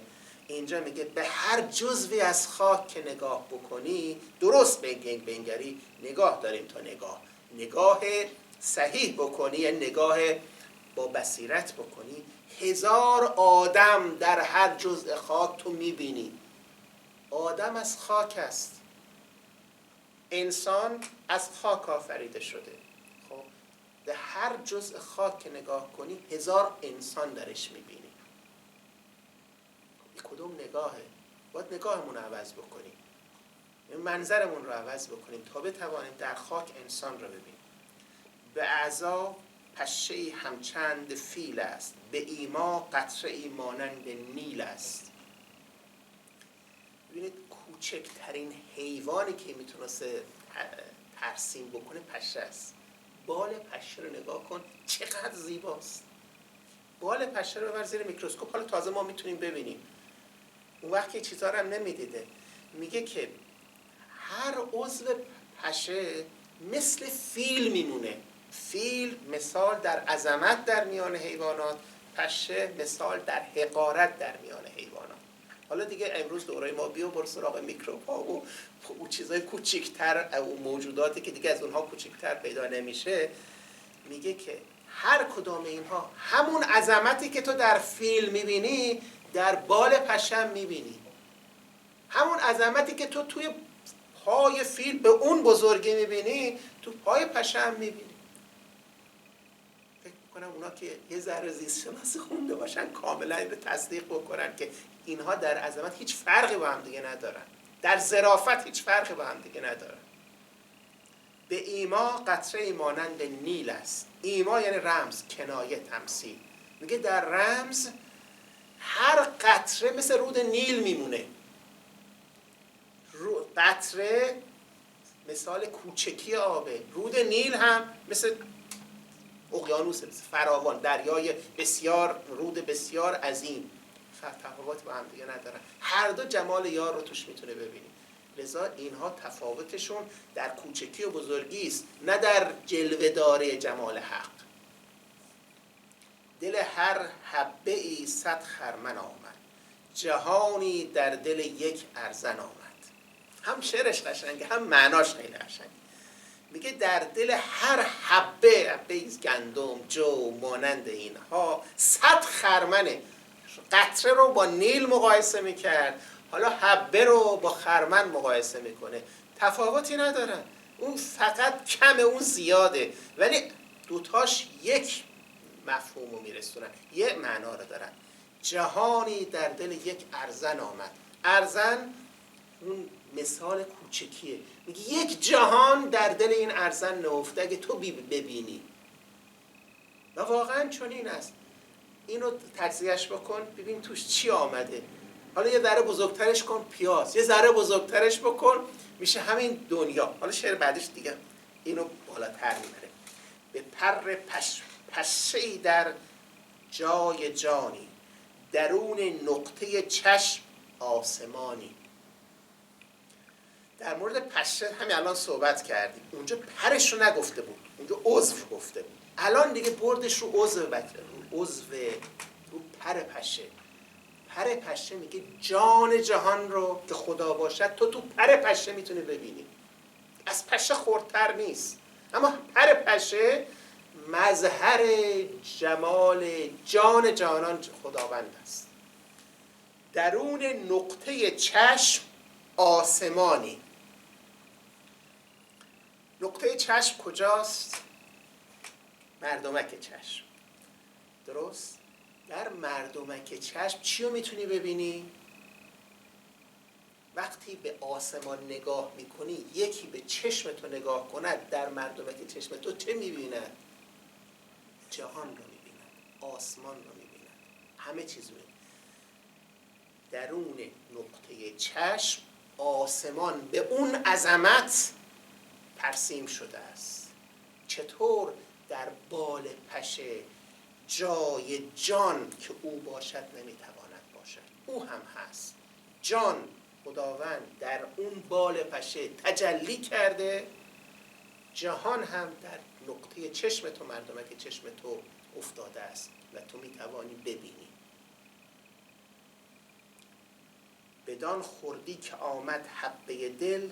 اینجا میگه به هر جزوی از خاک که نگاه بکنی، درست بنگری، نگاه داریم تا نگاه صحیح بکنی، یعنی نگاه با بصیرت بکنی، 1000 آدم در هر جزء خاک تو میبینی. آدم از خاک است، انسان از خاک آفریده شده. خب در هر جزء خاک که نگاه کنی 1000 انسان درش میبینی. کدوم نگاهه؟ باید نگاهمون رو عوض بکنیم، منظرمون رو عوض بکنیم تا بتوانیم در خاک انسان رو ببینیم. به اعضا پشه‌ای همچند فیل است، به ایما قطره‌ای مانند نیل است. ببینید کوچکترین حیوانی که میتونسته ترسیم بکنه پشه است. بال پشه رو نگاه کن چقدر زیباست. بال پشه رو ببر زیر میکروسکوپ، حالا تازه ما میتونیم ببینیم. اون وقت که چیزا رو هم نمیدیده. میگه که هر عضو پشه مثل فیل میمونه. فیل مثال در عظمت در میان حیوانات، پشه مثال در حقارت در میان حیوانات. حالا دیگه امروز دوره ما بر سراغ میکروب ها و چیزای کوچیک‌تر، او موجوداتی که دیگه از اونها کوچیک‌تر پیدا نمیشه. میگه که هر کدام اینها همون عظمتی که تو در فیل میبینی در بال پشه میبینی. همون عظمتی که تو توی پای فیل به اون بزرگی میبینی تو پای پشه هم میبینی. کنم اونا که یه ذره زیست شناسی خونده باشن کاملا اینو تصدیق بکنن که اینها در عظمت هیچ فرقی با هم دیگه ندارن، در ظرافت هیچ فرقی با هم دیگه ندارن. به ایما قطره مانند نیل است. ایما یعنی رمز، کنایه، تمثیل. میگه در رمز هر قطره مثل رود نیل میمونه. قطره مثال کوچکی آبه، رود نیل هم مثل اقیانوس، مثل فراوان، دریای بسیار، رود بسیار عظیم. تفاوت با هم دیگه ندارن، هر دو جمال یار رو توش میتونه ببینیم. لذا اینها تفاوتشون در کوچکی و بزرگی است، نه در جلوه‌داری جمال حق. دل هر حبه ای صد خرمن آمد، جهانی در دل یک ارزن آمد. هم شعرش قشنگه هم معناش خیلی قشنگه. میگه در دل هر حبه گندم، جو، مانند اینها 100 خرمنه. قطره رو با نیل مقایسه میکرد، حالا حبه رو با خرمن مقایسه میکنه. تفاوتی ندارن، اون فقط کمه اون زیاده، ولی دوتاش یک مفهوم رو میرسونن، یک معنا رو دارن. جهانی در دل یک ارزن آمد. ارزن اون مثال کوچکیه، میگه یک جهان در دل این ارزن نهفته اگه تو ببینی. و واقعا چنین است. اینو تجزیهش بکن ببین توش چی آمده. حالا یه ذره بزرگترش کن پیاز، یه ذره بزرگترش بکن میشه همین دنیا. حالا شعر بعدش دیگه اینو بالاتر میبره. به پر پشه‌ای در جای جانی، درون نقطه چشم آسمانی. در مورد پشه همین الان صحبت کردیم. اونجا پرش رو نگفته بود، اونجا عضو گفته بود. الان دیگه بردش رو عضو رو پر پشه. پر پشه میگه جان جهان رو که خدا باشد تو پر پشه میتونی ببینی. از پشه خردتر نیست، اما پر پشه مظهر جمال جان جانان خداوند است. درون نقطه چشم آسمانی. نقطه چشم کجاست؟ مردمک چشم. درست؟ در مردمک چشم چی رو میتونی ببینی؟ وقتی به آسمان نگاه میکنی، یکی به چشم تو نگاه کند، در مردمک چشم تو چه میبیند؟ جهان رو میبیند، آسمان رو میبیند، همه چیز رو میبیند. درون نقطه چشم آسمان به اون عظمت ترسیم شده است. چطور در بال پشه جای جان که او باشد نمیتواند باشد، او هم هست. جان خداوند در اون بال پشه تجلی کرده، جهان هم در نقطه چشم تو، مردمک چشم تو افتاده است و تو میتوانی ببینی. بدان خردی که آمد حبه دل،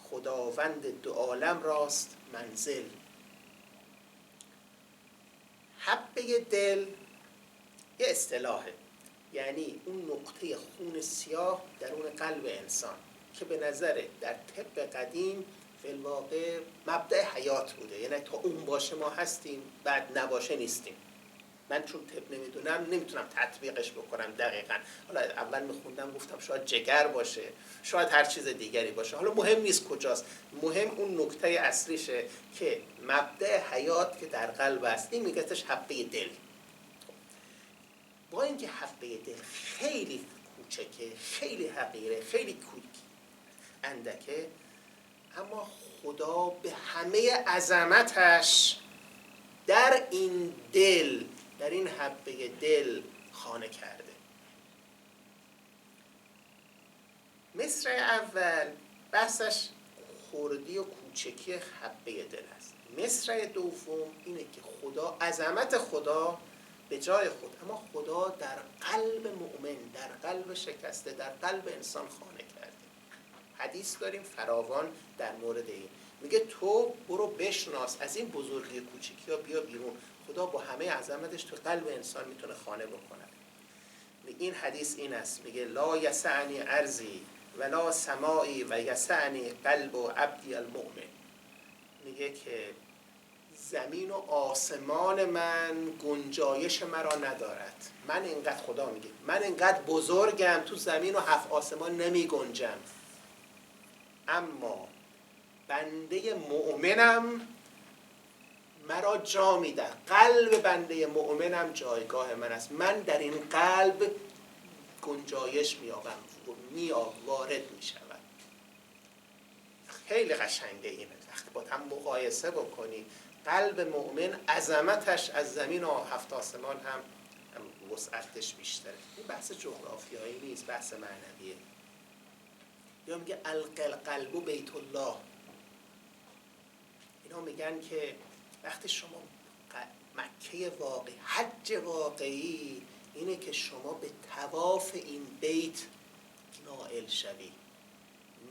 خداوند دو عالم راست منزل. حبه دل یه اصطلاحه، یعنی اون نقطه خون سیاه درون قلب انسان که به نظر در طب قدیم فی الواقع مبدأ حیات بوده. یعنی تا اون باشه ما هستیم، بعد نباشه نیستیم. من چون طب نمیدونم نمیتونم تطبیقش بکنم دقیقاً. حالا اول میخوندم گفتم شاید جگر باشه، شاید هر چیز دیگری باشه، حالا مهم نیست کجاست، مهم اون نکته اصلیشه که مبدأ حیات که در قلب است. این میگتش حبه دل. با اینکه حبه دل خیلی کوچکه، خیلی حقیره، خیلی اندکه، اما خدا به همه عظمتش در این دل، در این حبه دل خانه کرده. مصرع اول بحثش خردی و کوچکی حبه دل است. مصرع دوم اینه که خدا، عظمت خدا به جای خود، اما خدا در قلب مؤمن، در قلب شکسته، در قلب انسان خانه کرده. حدیث داریم فراوان در مورد این. میگه تو برو بشناس از این بزرگی کوچیکی ها بیا بیرون. خدا با همه عظمتش تو قلب انسان میتونه خانه بکنه. این حدیث این است، میگه لا یسعنی ارضی ولا سماعی و یسعنی قلب و عبدی المؤمن. میگه که زمین و آسمان من گنجایش مرا ندارد. من اینقدر، خدا میگه من اینقدر بزرگم تو زمین و 7 آسمان نمی گنجم، اما بنده مؤمنم مرا جا میده. قلب بنده مؤمنم جایگاه من است. من در این قلب گنجایش میابم، وارد میشود. خیلی قشنگه اینه. وقتی با هم مقایسه بکنی قلب مؤمن عظمتش از زمین و 7 آسمان هم وسعتش بیشتره. این بحث جغرافیایی نیست، بحث معنویه. یا میگه القلب بیت الله. اینا میگن که وقتی شما مکه واقعی، حج واقعی اینه که شما به طواف این بیت نائل شوی،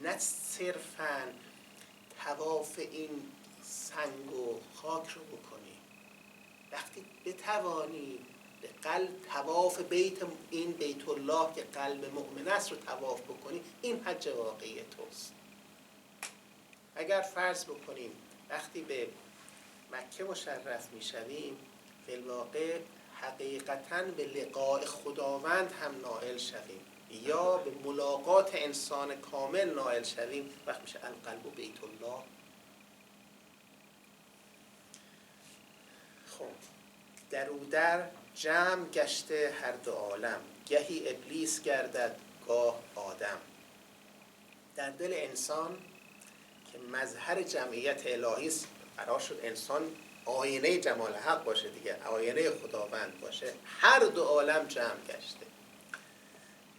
نه صرفاً طواف این سنگ و خاک رو بکنی. وقتی بتوانی به قلب طواف این بیت الله که قلب مؤمن است رو طواف بکنی، این حج واقعی توست. اگر فرض بکنیم وقتی به مکه مشرف میشویم فی الواقع حقیقتاً به لقاء خداوند هم نائل شویم یا به ملاقات انسان کامل نائل شویم، وقت میشه القلب بیت الله. خب در جمع گشته هر دو عالم، گهی ابلیس گردد گاه آدم. در دل انسان که مظهر جمعیت الهی است، قرار شد انسان آینه جمال حق باشه دیگه، آینه خداوند باشه، هر دو عالم جمع گشته.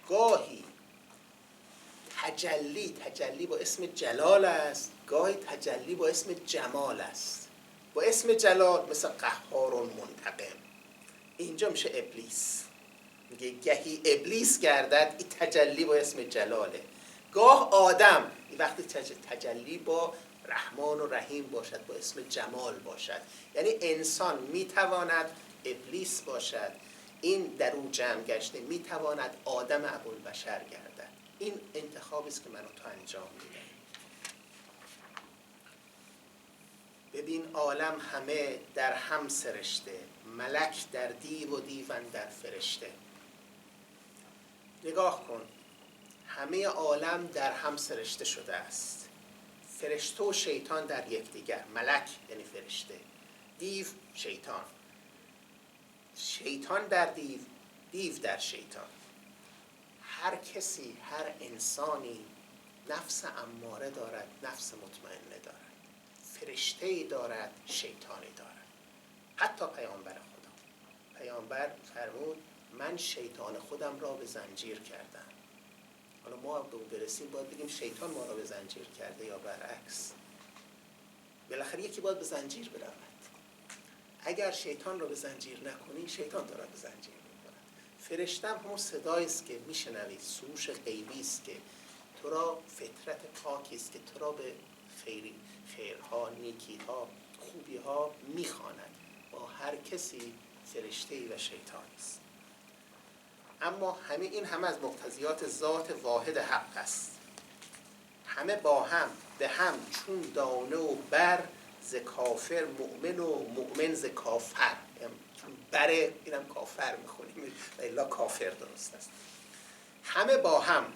گاهی تجلی با اسم جلال است، گاهی تجلی با اسم جمال است. با اسم جلال مثل قهار و منتقم، اینجا میشه ابلیس. میگه گهی ابلیس گردد، این تجلی با اسم جلاله. گاه آدم، این وقتی تجلی با رحمان و رحیم باشد، با اسم جمال باشد. یعنی انسان میتواند ابلیس باشد، این در او جمع گشته، میتواند آدم ابوالبشر گردد. این انتخابی است که من و تو انجام میدم. ببین عالم همه در هم سرشته، ملک در دیو و دیو در فرشته. نگاه کن، همه عالم در هم سرشته شده است. فرشته و شیطان در یکدیگر، ملک یعنی فرشته، دیو شیطان، شیطان در دیو، دیو در شیطان. هر کسی، هر انسانی نفس اماره دارد، نفس مطمئنه دارد، فرشته‌ای دارد، شیطانی دارد. حتی پیامبر خدا، پیامبر فرمود من شیطان خودم را به زنجیر کردم. حالا ما به اون برسیم باید بگیم شیطان ما را به زنجیر کرده یا برعکس. بالاخره یکی باید به زنجیر برود. اگر شیطان را به زنجیر نکنی، شیطان دارد به زنجیر می‌کند. فرشته هم همون صدایی است که میشنوید، سروش غیبی است که تو را، فطرت پاکی است که تو را به خیرها، نیکیها، خوبیها میخواند. با هر کسی فرشته‌ای و شیطانی است. اما همه این همه از مقتضیات ذات واحد حق است. همه با هم به هم چون دانه و بر، ز کافر مؤمن و مؤمن ز کافر. چون بره اینم کافر میخونیم و الا کافر درست است. همه با هم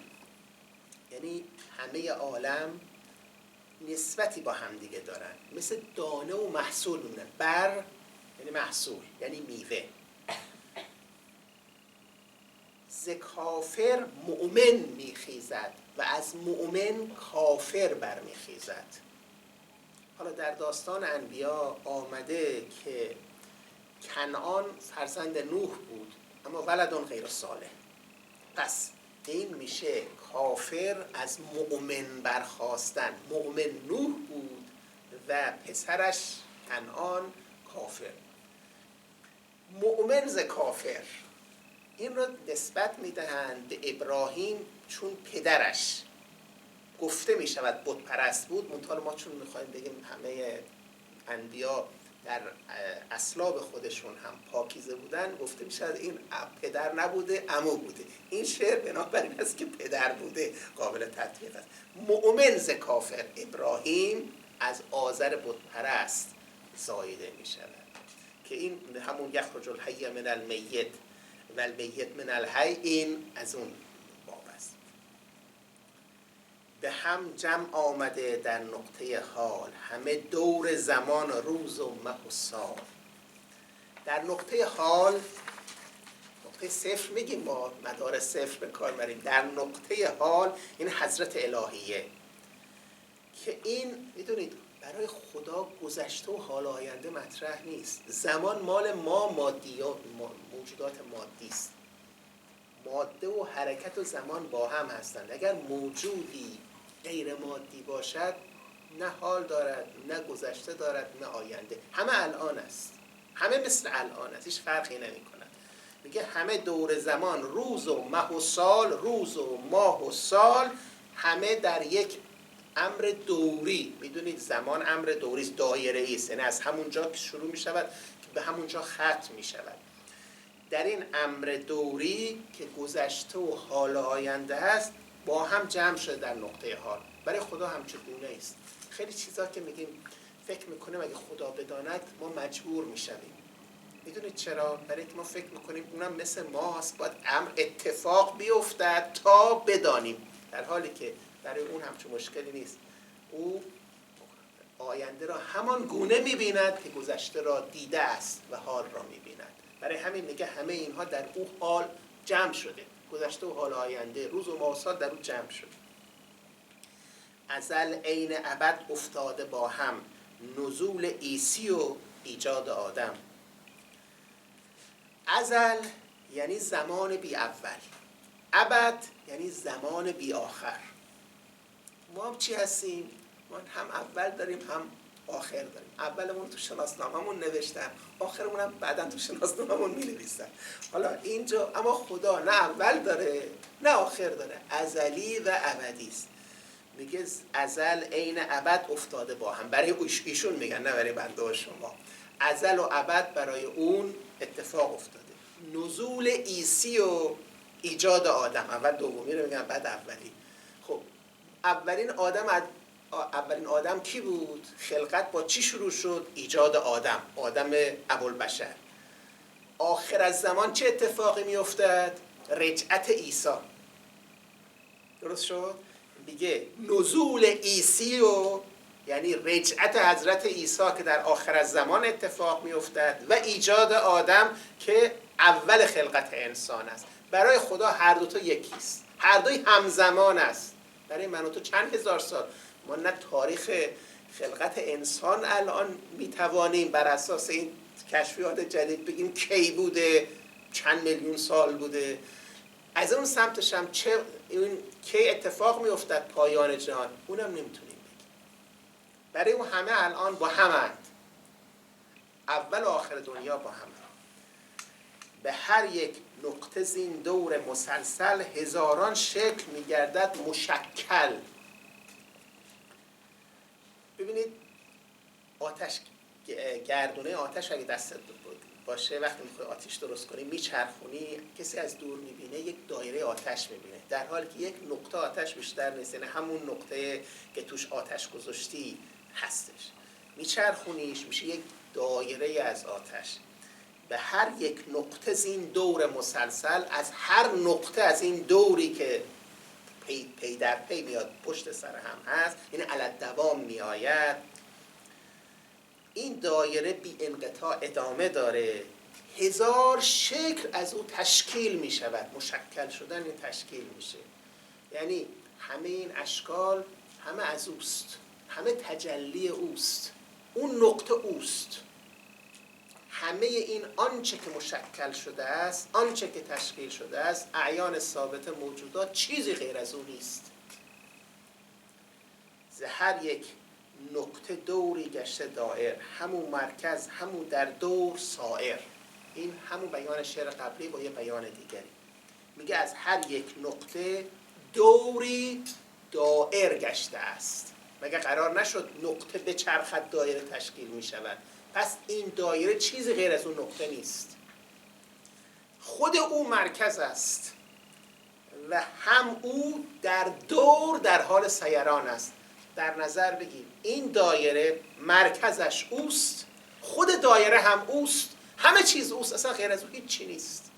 یعنی همه عالم نسبتی با هم دیگه دارن، مثل دانه و محصول میمونن. بر یعنی محصول، یعنی میوه. ز کافر مؤمن میخیزد و از مؤمن کافر برمیخیزد. حالا در داستان انبیا آمده که کنعان فرزند نوح بود اما ولدون غیر صالح. پس این میشه کافر از مؤمن برخاستن. مؤمن نوح بود و پسرش کنعان کافر. مؤمن ز کافر، این رو نسبت میدهند به ابراهیم چون پدرش گفته میشود بت پرست بود. منتها ما چون میخوایم بگیم همه انبیا در اصلاب خودشون هم پاکیزه بودن، گفته میشود این پدر نبوده عمو بوده. این شعر بنابراین است که پدر بوده قابل تطبیق است. مؤمن ز کافر، ابراهیم از آزر بت پرست زایده می شود که این همون یخرج الحی من المیت و المیت من الحی، این از اون باب است. به هم جمع آمده در نقطه حال، همه دور زمان روز و مه و سال. در نقطه حال، نقطه صفر میگیم ما مدار صفر به کار بریم، در نقطه حال این حضرت الهیه که این میدونید برای خدا گذشته و حال آینده مطرح نیست. زمان مال ما موجودات مادی است. ماده و حرکت و زمان با هم هستند. اگر موجودی غیر مادی باشد نه حال دارد، نه گذشته دارد، نه آینده. همه الان است، همه مثل الان است، هیچ فرقی نمی کند. میگه همه دور زمان روز و ماه و سال، روز و ماه و سال همه در یک امر دوری. میدونید زمان امر دوری است، دایره است، یعنی از همونجا که شروع می شود که به همونجا ختم می شود. در این امر دوری که گذشته و حال آینده است با هم جمع شده در نقطه حال. برای خدا همچگونه است. خیلی چیزا که میگیم فکر میکنیم اگه خدا بداند ما مجبور میشویم. میدونید چرا؟ برای که ما فکر میکنیم اونم مثل ماست، باید امر اتفاق بیفتد تا بدانیم، در حالی که برای اون همچون مشکلی نیست. او آینده را همان گونه میبیند که گذشته را دیده است و حال را میبیند. برای همین میگه همه اینها در او حال جمع شده، گذشته و حال آینده، روز و ماه و سال در او جمع شده. ازل عین ابد افتاده با هم، نزول عیسی و ایجاد آدم. ازل یعنی زمان بی اول، ابد یعنی زمان بی آخر. ما هم چی هستیم؟ ما هم اول داریم هم آخر داریم. اولمون تو شناسنامه‌مون نوشتن، آخرمون هم بعداً تو شناسنامه‌مون می‌نویسن. حالا اینجا اما خدا نه اول داره نه آخر داره، ازلی و ابدی است. میگه ازل عین ابد افتاده با هم. برای ایشون میگن، نه برای بنده و شما. ازل و ابد برای اون اتفاق افتاده. نزول عیسی و ایجاد آدم، اول دومی رو میگن بعد اولی. خب اولین آدم کی بود؟ خلقت با چی شروع شد؟ ایجاد آدم، آدم ابوالبشر. آخر از زمان چه اتفاقی میافتد؟ رجعت عیسی. درست شد؟ میگه نزول عیسی و یعنی رجعت حضرت عیسی که در آخر از زمان اتفاق میافتد و ایجاد آدم که اول خلقت انسان است. برای خدا هر دوتا یکیست، هر دوی همزمان است. برای من و تو چند هزار سال، ما نه تاریخ خلقت انسان الان میتوانیم بر اساس این کشفیات جدید بگیم کی بوده، چند میلیون سال بوده. از اون سمتش هم کی اتفاق میافتد پایان جهان، اونم نمیتونیم بگیم. برای اون همه الان با همند، اول و آخر دنیا با هم. به هر یک نقطه زین دور مسلسل، هزاران شکل میگردد مشکل. ببینید آتش، گردونه آتش اگه دستت باشه وقتی میخوای آتش درست کنی میچرخونی، کسی از دور میبینه یک دایره آتش میبینه، در حالی که یک نقطه آتش بیشتر نیست، یعنی همون نقطه که توش آتش گذاشتی هستش. میچرخونیش میشه یک دایره از آتش. به هر یک نقطه زین دور مسلسل، از هر نقطه از این دوری که پی در پی میاد پشت سر هم هست، یعنی علی دوام میآید، این دایره بی انقطاع ادامه داره. هزار شکل از او تشکیل می شود. مشکل شدن این تشکیل میشه، یعنی همه این اشکال همه از اوست، همه تجلی اوست، اون نقطه اوست. همه این آنچه که مشکل شده است، آنچه که تشکیل شده است، اعیان ثابت موجودات، چیزی غیر از او نیست. ز هر یک نقطه دوری گشته دائر، همون مرکز همون در دور سائر. این همون بیان شعر قبلی با یه بیان دیگری. میگه از هر یک نقطه دوری دائر گشته است. مگه قرار نشد نقطه به چرخت دایره تشکیل می شود؟ پس این دایره چیزی غیر از اون نقطه نیست، خود او مرکز است و هم او در دور در حال سیران است. در نظر بگیر این دایره مرکزش اوست خود دایره هم اوست، همه چیز اوست، اصلا غیر از او هیچ چی نیست.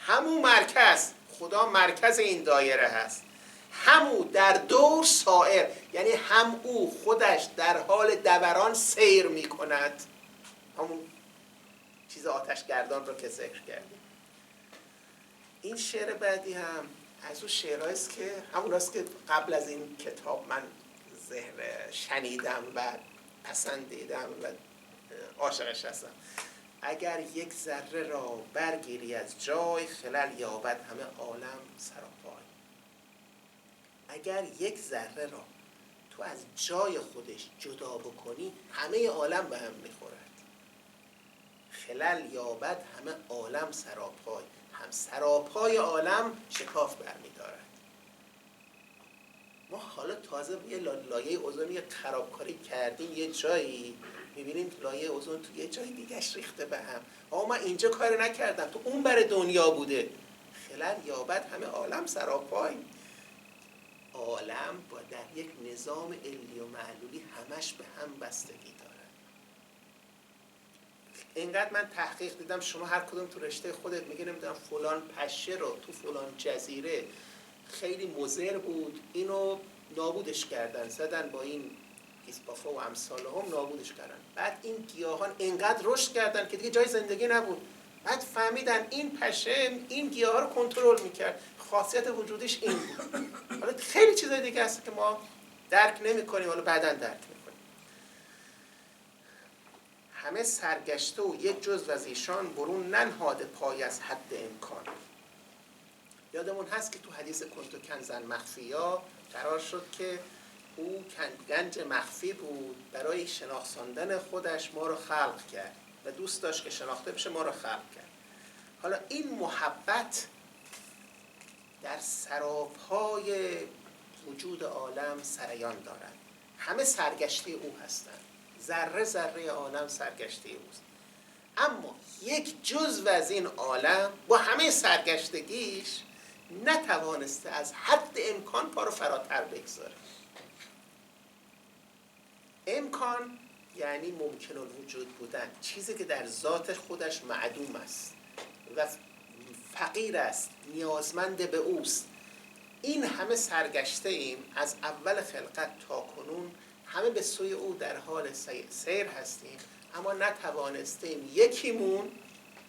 همون مرکز، خدا مرکز این دایره هست، همو در دور سائر، یعنی هم او خودش در حال دوران سیر می کند. همون چیز آتشگردان رو که ذکر کردیم. این شعر بعدی هم از اون شعرهاییست که هموناست که قبل از این کتاب من شنیدم و پسندیدم و عاشقش هستم. اگر یک ذره را برگیری از جای، خلل یابد همه عالم سراپای. اگر یک ذره را تو از جای خودش جدا بکنی، همه عالم به هم میخورد. خلل یابد همه عالم سراپای، هم سراپای عالم شکاف برمیدارد. ما حالا تازه یه لایه اوزون یه خرابکاری کردیم، یه جایی میبینیم لایه اوزون تو یه جای دیگهش ریخته به هم. آقا من اینجا کار نکردم، تو اون بر دنیا بوده. خلل یابد همه عالم سراپای. عالم با در یک نظام علی و معلولی همش به هم بستگی دارد. اینقدر من تحقیق دیدم، شما هر کدوم تو رشته خودت میگه نمیدونم فلان پشه رو تو فلان جزیره خیلی مضر بود، اینو نابودش کردن، زدن با این هیسپافا و امثال هم نابودش کردن. بعد این گیاهان اینقدر رشد کردن که دیگه جای زندگی نبود. بعد فهمیدن این پشه این گیاه ها رو کنترل میکرد، خاصیت وجودش این بود. حالا خیلی چیزای دیگه هست که ما درک نمیکنیم، حالا بعداً درک میکنیم. همه سرگشته و یک جزو از ایشان، برون ننهاده پای از حد امکان. یادمون هست که تو حدیث کنتو کنزن مخفیا قرار شد که او گنج مخفی بود، برای شناساندن خودش ما رو خلق کرد و دوست داشت که شناخته بشه، ما رو خلق کرد. حالا این محبت در سراپای وجود عالم سریان دارد. همه سرگشته او هستند، ذره ذره عالم سرگشته اوست. اما یک جزو از این عالم با همه سرگشتگیش نتوانسته از حد امکان پا رو فراتر بگذاره. امکان یعنی ممکن الوجود بودن، چیزی که در ذات خودش معدوم است و فقیر است، نیازمند به اوست. این همه سرگشته ایم از اول خلقت تا کنون، همه به سوی او در حال سیر هستیم، اما نتوانستیم یکیمون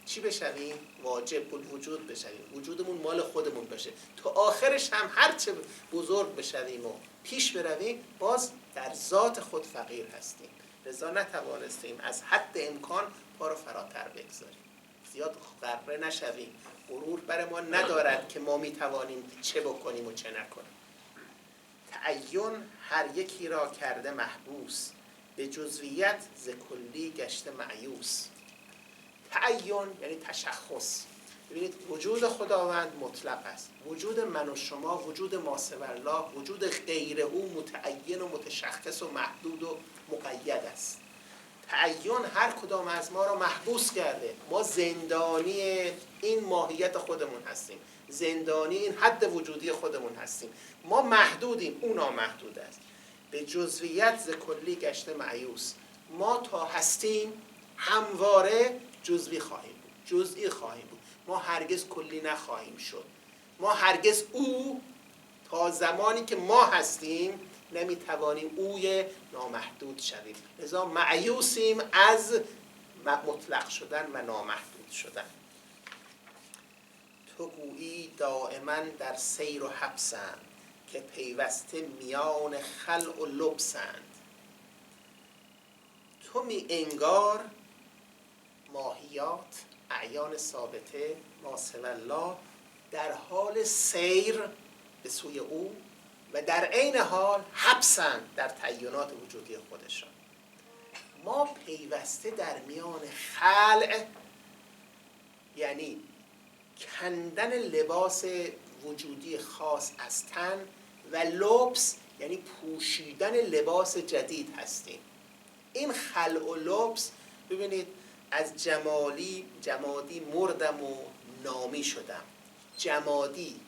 چی بشویم؟ واجب الوجود بشویم، وجودمون مال خودمون بشه. تا آخرش هم هرچه بزرگ بشویم و پیش برویم، باز در ذات خود فقیر هستیم. لذا نتوانستیم از حد امکان پا رو فراتر بگذاریم، زیاد غره نشویم. غرور بر ما ندارد که ما میتوانیم چه بکنیم و چه نکنیم. تعین هر یکی را کرده محبوس، به جزویت ز کلی گشته مایوس. تعین یعنی تشخص. ببینید وجود خداوند مطلق است، وجود من و شما، وجود ما سوی الله، وجود غیر او متعین و متشخص و محدود و مقید است. تعین هر کدام از ما را محبوس کرده. ما زندانی این ماهیت خودمون هستیم، زندانی این حد وجودی خودمون هستیم. ما محدودیم، او نامحدود است. به جزویت ز کلی گشته مایوس. ما تا هستیم همواره جزوی خواهیم بود، جزئی خواهیم بود. ما هرگز کلی نخواهیم شد. ما هرگز او، تا زمانی که ما هستیم نمیتوانیم اوی نامحدود شویم. لذا مایوسیم از مطلق شدن و نامحدود شدن. تو گویی دائما در سیر و حبسند، که پیوسته میان خلع و لبسند. تو می انگار ماهیات اعیان ثابته ما سوی الله در حال سیر به سوی او و در عین حال حبسند در تعینات وجودی خودشان. ما پیوسته در میان خلع یعنی کندن لباس وجودی خاص از تن و لبس یعنی پوشیدن لباس جدید هستیم. این خلع و لبس، ببینید از جمادی مردم و نامی شدم. جمادی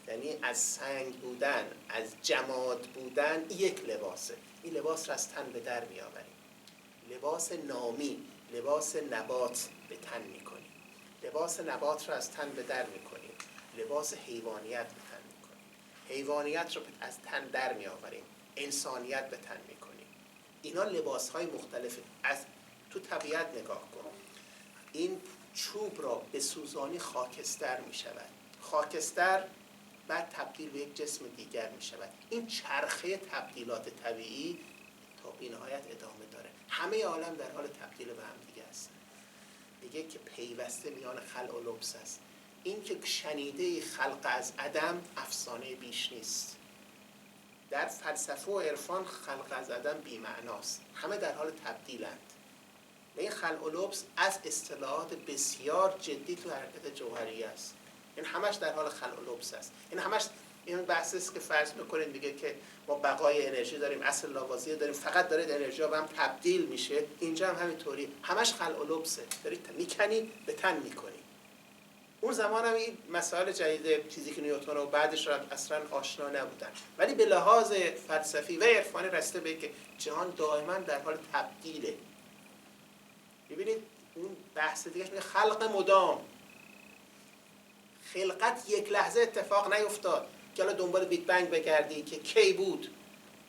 یعنی از سنگ بودن، از جماد بودن، یک لباسه. این لباس را از تن به در می آوریم. لباس نامی، لباس نبات به تن میکنیم، لباس نبات رو از تن به در میکنیم، لباس حیوانیت به تن میکنیم، حیوانیت رو از تن در میآوریم، انسانیت به تن میکنیم. اینا لباس های مختلفه. از تو طبیعت نگاه کن، این چوب را به سوزانی خاکستر می شود، خاکستر بعد تبدیل به یک جسم دیگر می شود. این چرخه تبدیلات طبیعی تا بی‌نهایت ادامه داره. همه عالم در حال تبدیل به هم دیگه هستن. میگه که پیوسته میان خلق و لبس است. این که شنیده خلق از عدم افسانه بیش نیست. در فلسفه و عرفان خلق از عدم بی‌معناست. همه در حال تبدیلند. این خلق و لبس از اصطلاحات بسیار جدی تو حرکت جوهری است. این همش در حال خلق و لبس است. این همش این بحثی است که فرض می‌کنید میگه که ما بقای انرژی داریم، اصل لاوازی داریم، فقط داره انرژی ها به هم تبدیل میشه. اینجا هم همینطوری، همش خلق و لبسه. دارید میکنی به تن میکنی. اون زمان هم این مسائل جدید فیزیک نیوتن و بعدش را اصلا آشنا نبودن، ولی به لحاظ فلسفی و عرفانی رسیده به که جهان دائما در حال تبدیله. ببینید اون بحث دیگه میگه خلق مدام. خلقت یک لحظه اتفاق نیفتاد که الان دنبال بیگ بنگ بگردی که کی بود.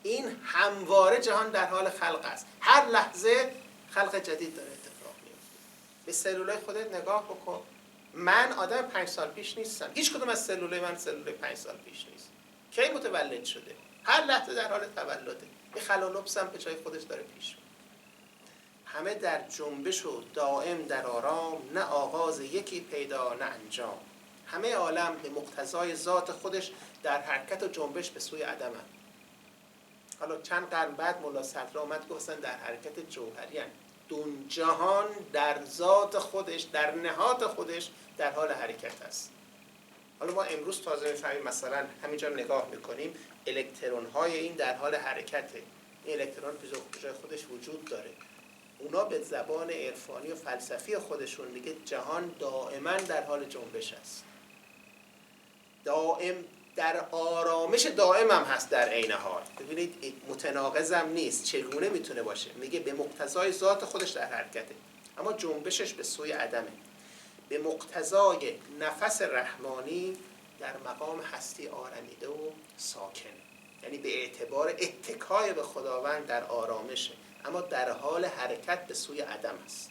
این همواره جهان در حال خلق است. هر لحظه خلق جدید داره اتفاق میفته. به سلولای خودت نگاه بکن. من آدم 5 سال پیش نیستم. هیچ کدوم از سلولای من سلولای 5 سال پیش نیست. کی متولد شده؟ هر لحظه در حال تولده. این خلق و لبس هم به جای خودش داره پیش میره. همه در جنبش و دائم در آرام، نه آغاز یکی پیدا نه انجام. همه عالم به مقتضای ذات خودش در حرکت و جنبش به سوی عدم هم. حالا چند قرن بعد ملا صدرا اومد گفتن در حرکت جوهری هم. دون جهان در ذات خودش، در نهاد خودش در حال حرکت است. حالا ما امروز تازه می‌فهمیم، مثلا همینجا نگاه می‌کنیم الکترون های این در حال حرکته. این الکترون به جای خودش وجود داره. اونا به زبان عرفانی و فلسفی خودشون میگه جهان دائما در حال جنبش است. دائم در آرامش دائم هم هست در عین حال. ببینید متناقض هم نیست. چگونه میتونه باشه؟ میگه به مقتضای ذات خودش در حرکته، اما جنبشش به سوی عدمه. به مقتضای نفس رحمانی در مقام هستی آرمیده و ساکنه. یعنی به اعتبار اتکای به خداوند در آرامشه، اما در حال حرکت به سوی عدم است.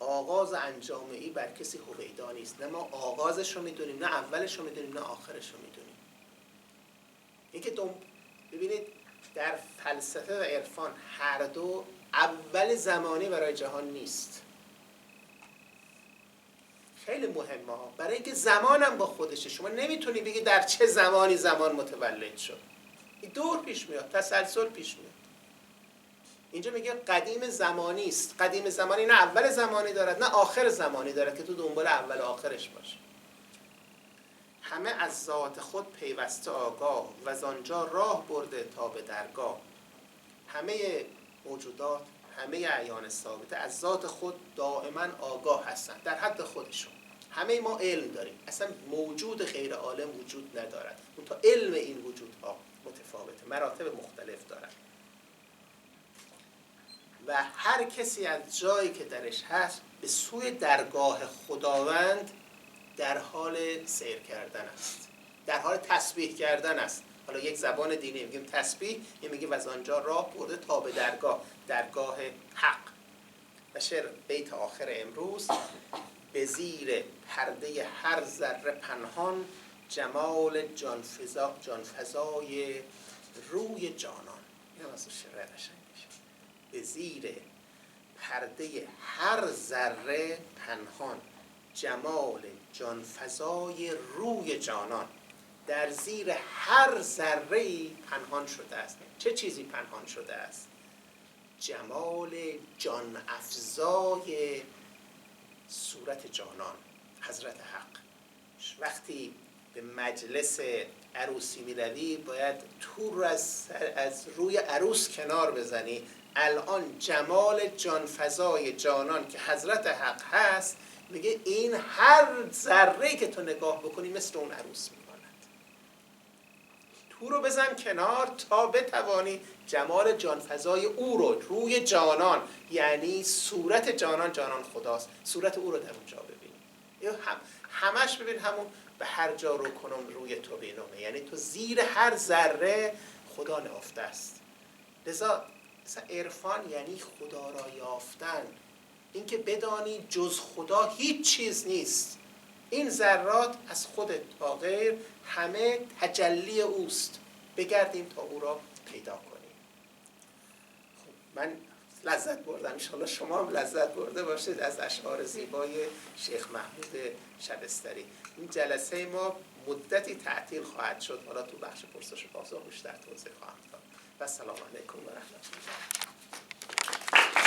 آغاز انجام ای بر کسی هویدا نیست. نه ما آغازش رو میدونیم، نه اولش رو میدونیم، نه آخرش رو میدونیم. اینکه ببینید در فلسفه و عرفان هر دو اول زمانی برای جهان نیست. خیلی مهمه ها، برای اینکه زمانم با خودشه. شما نمیتونی بگی در چه زمانی زمان متولد شد. این دور پیش میاد، تسلسل پیش میاد. اینجا میگه قدیم زمانی است. قدیم زمانی نه اول زمانی دارد نه آخر زمانی دارد که تو دنبال اول و آخرش باشه. همه از ذات خود پیوسته آگاه و از آنجا راه برده تا به درگاه. همه موجودات، همه اعیان ثابته از ذات خود دائما آگاه هستند در حد خودشون. همه ما علم داریم. اصلا موجود غیر عالم وجود ندارد. اون تا علم این وجودها متفاوته، مراتب مختلف دارد. و هر کسی از جایی که درش هست به سوی درگاه خداوند در حال سیر کردن است، در حال تسبیح کردن است. حالا یک زبان دینی میگیم تسبیح، این میگه و از آنجا راه برده تا به درگاه حق. و شعر بیت آخر امروز: به زیر پرده هر ذره پنهان، جمال جانفزای روی جانان. این هم از شعر قشنگ. به زیر پرده هر ذره پنهان، جمال جانفزای روی جانان. در زیر هر ذره‌ای پنهان شده است. چه چیزی پنهان شده است؟ جمال جان افزای صورت جانان، حضرت حق. وقتی به مجلس عروسی میروی باید تو رو از روی عروس کنار بزنی. الان جمال جانفزای جانان که حضرت حق هست، میگه این هر ذره‌ای که تو نگاه بکنی مثل اون عروس میماند. تو رو بزن کنار تا بتوانی جمال جانفضای او رو روی جانان، یعنی صورت جانان، جانان خداست، صورت او رو در اونجا ببینی. همش ببین همون به هر جا رو کنم روی تو بینمه، یعنی تو زیر هر ذره خدا نهفته است. لذا عرفان یعنی خدا را یافتن، اینکه بدانی جز خدا هیچ چیز نیست. این ذرات از خودت تا غیر همه تجلی اوست، بگردیم تا او را پیدا کنیم. خب من لذت بردم، انشاءالله شما هم لذت برده باشید از اشعار زیبای شیخ محمود شبستری. این جلسه ما مدتی تعطیل خواهد شد، حالا تو بخش پرسش و پاسخ بیشتر توضیح خواهم داد. و السلام علیکم و رحمت الله.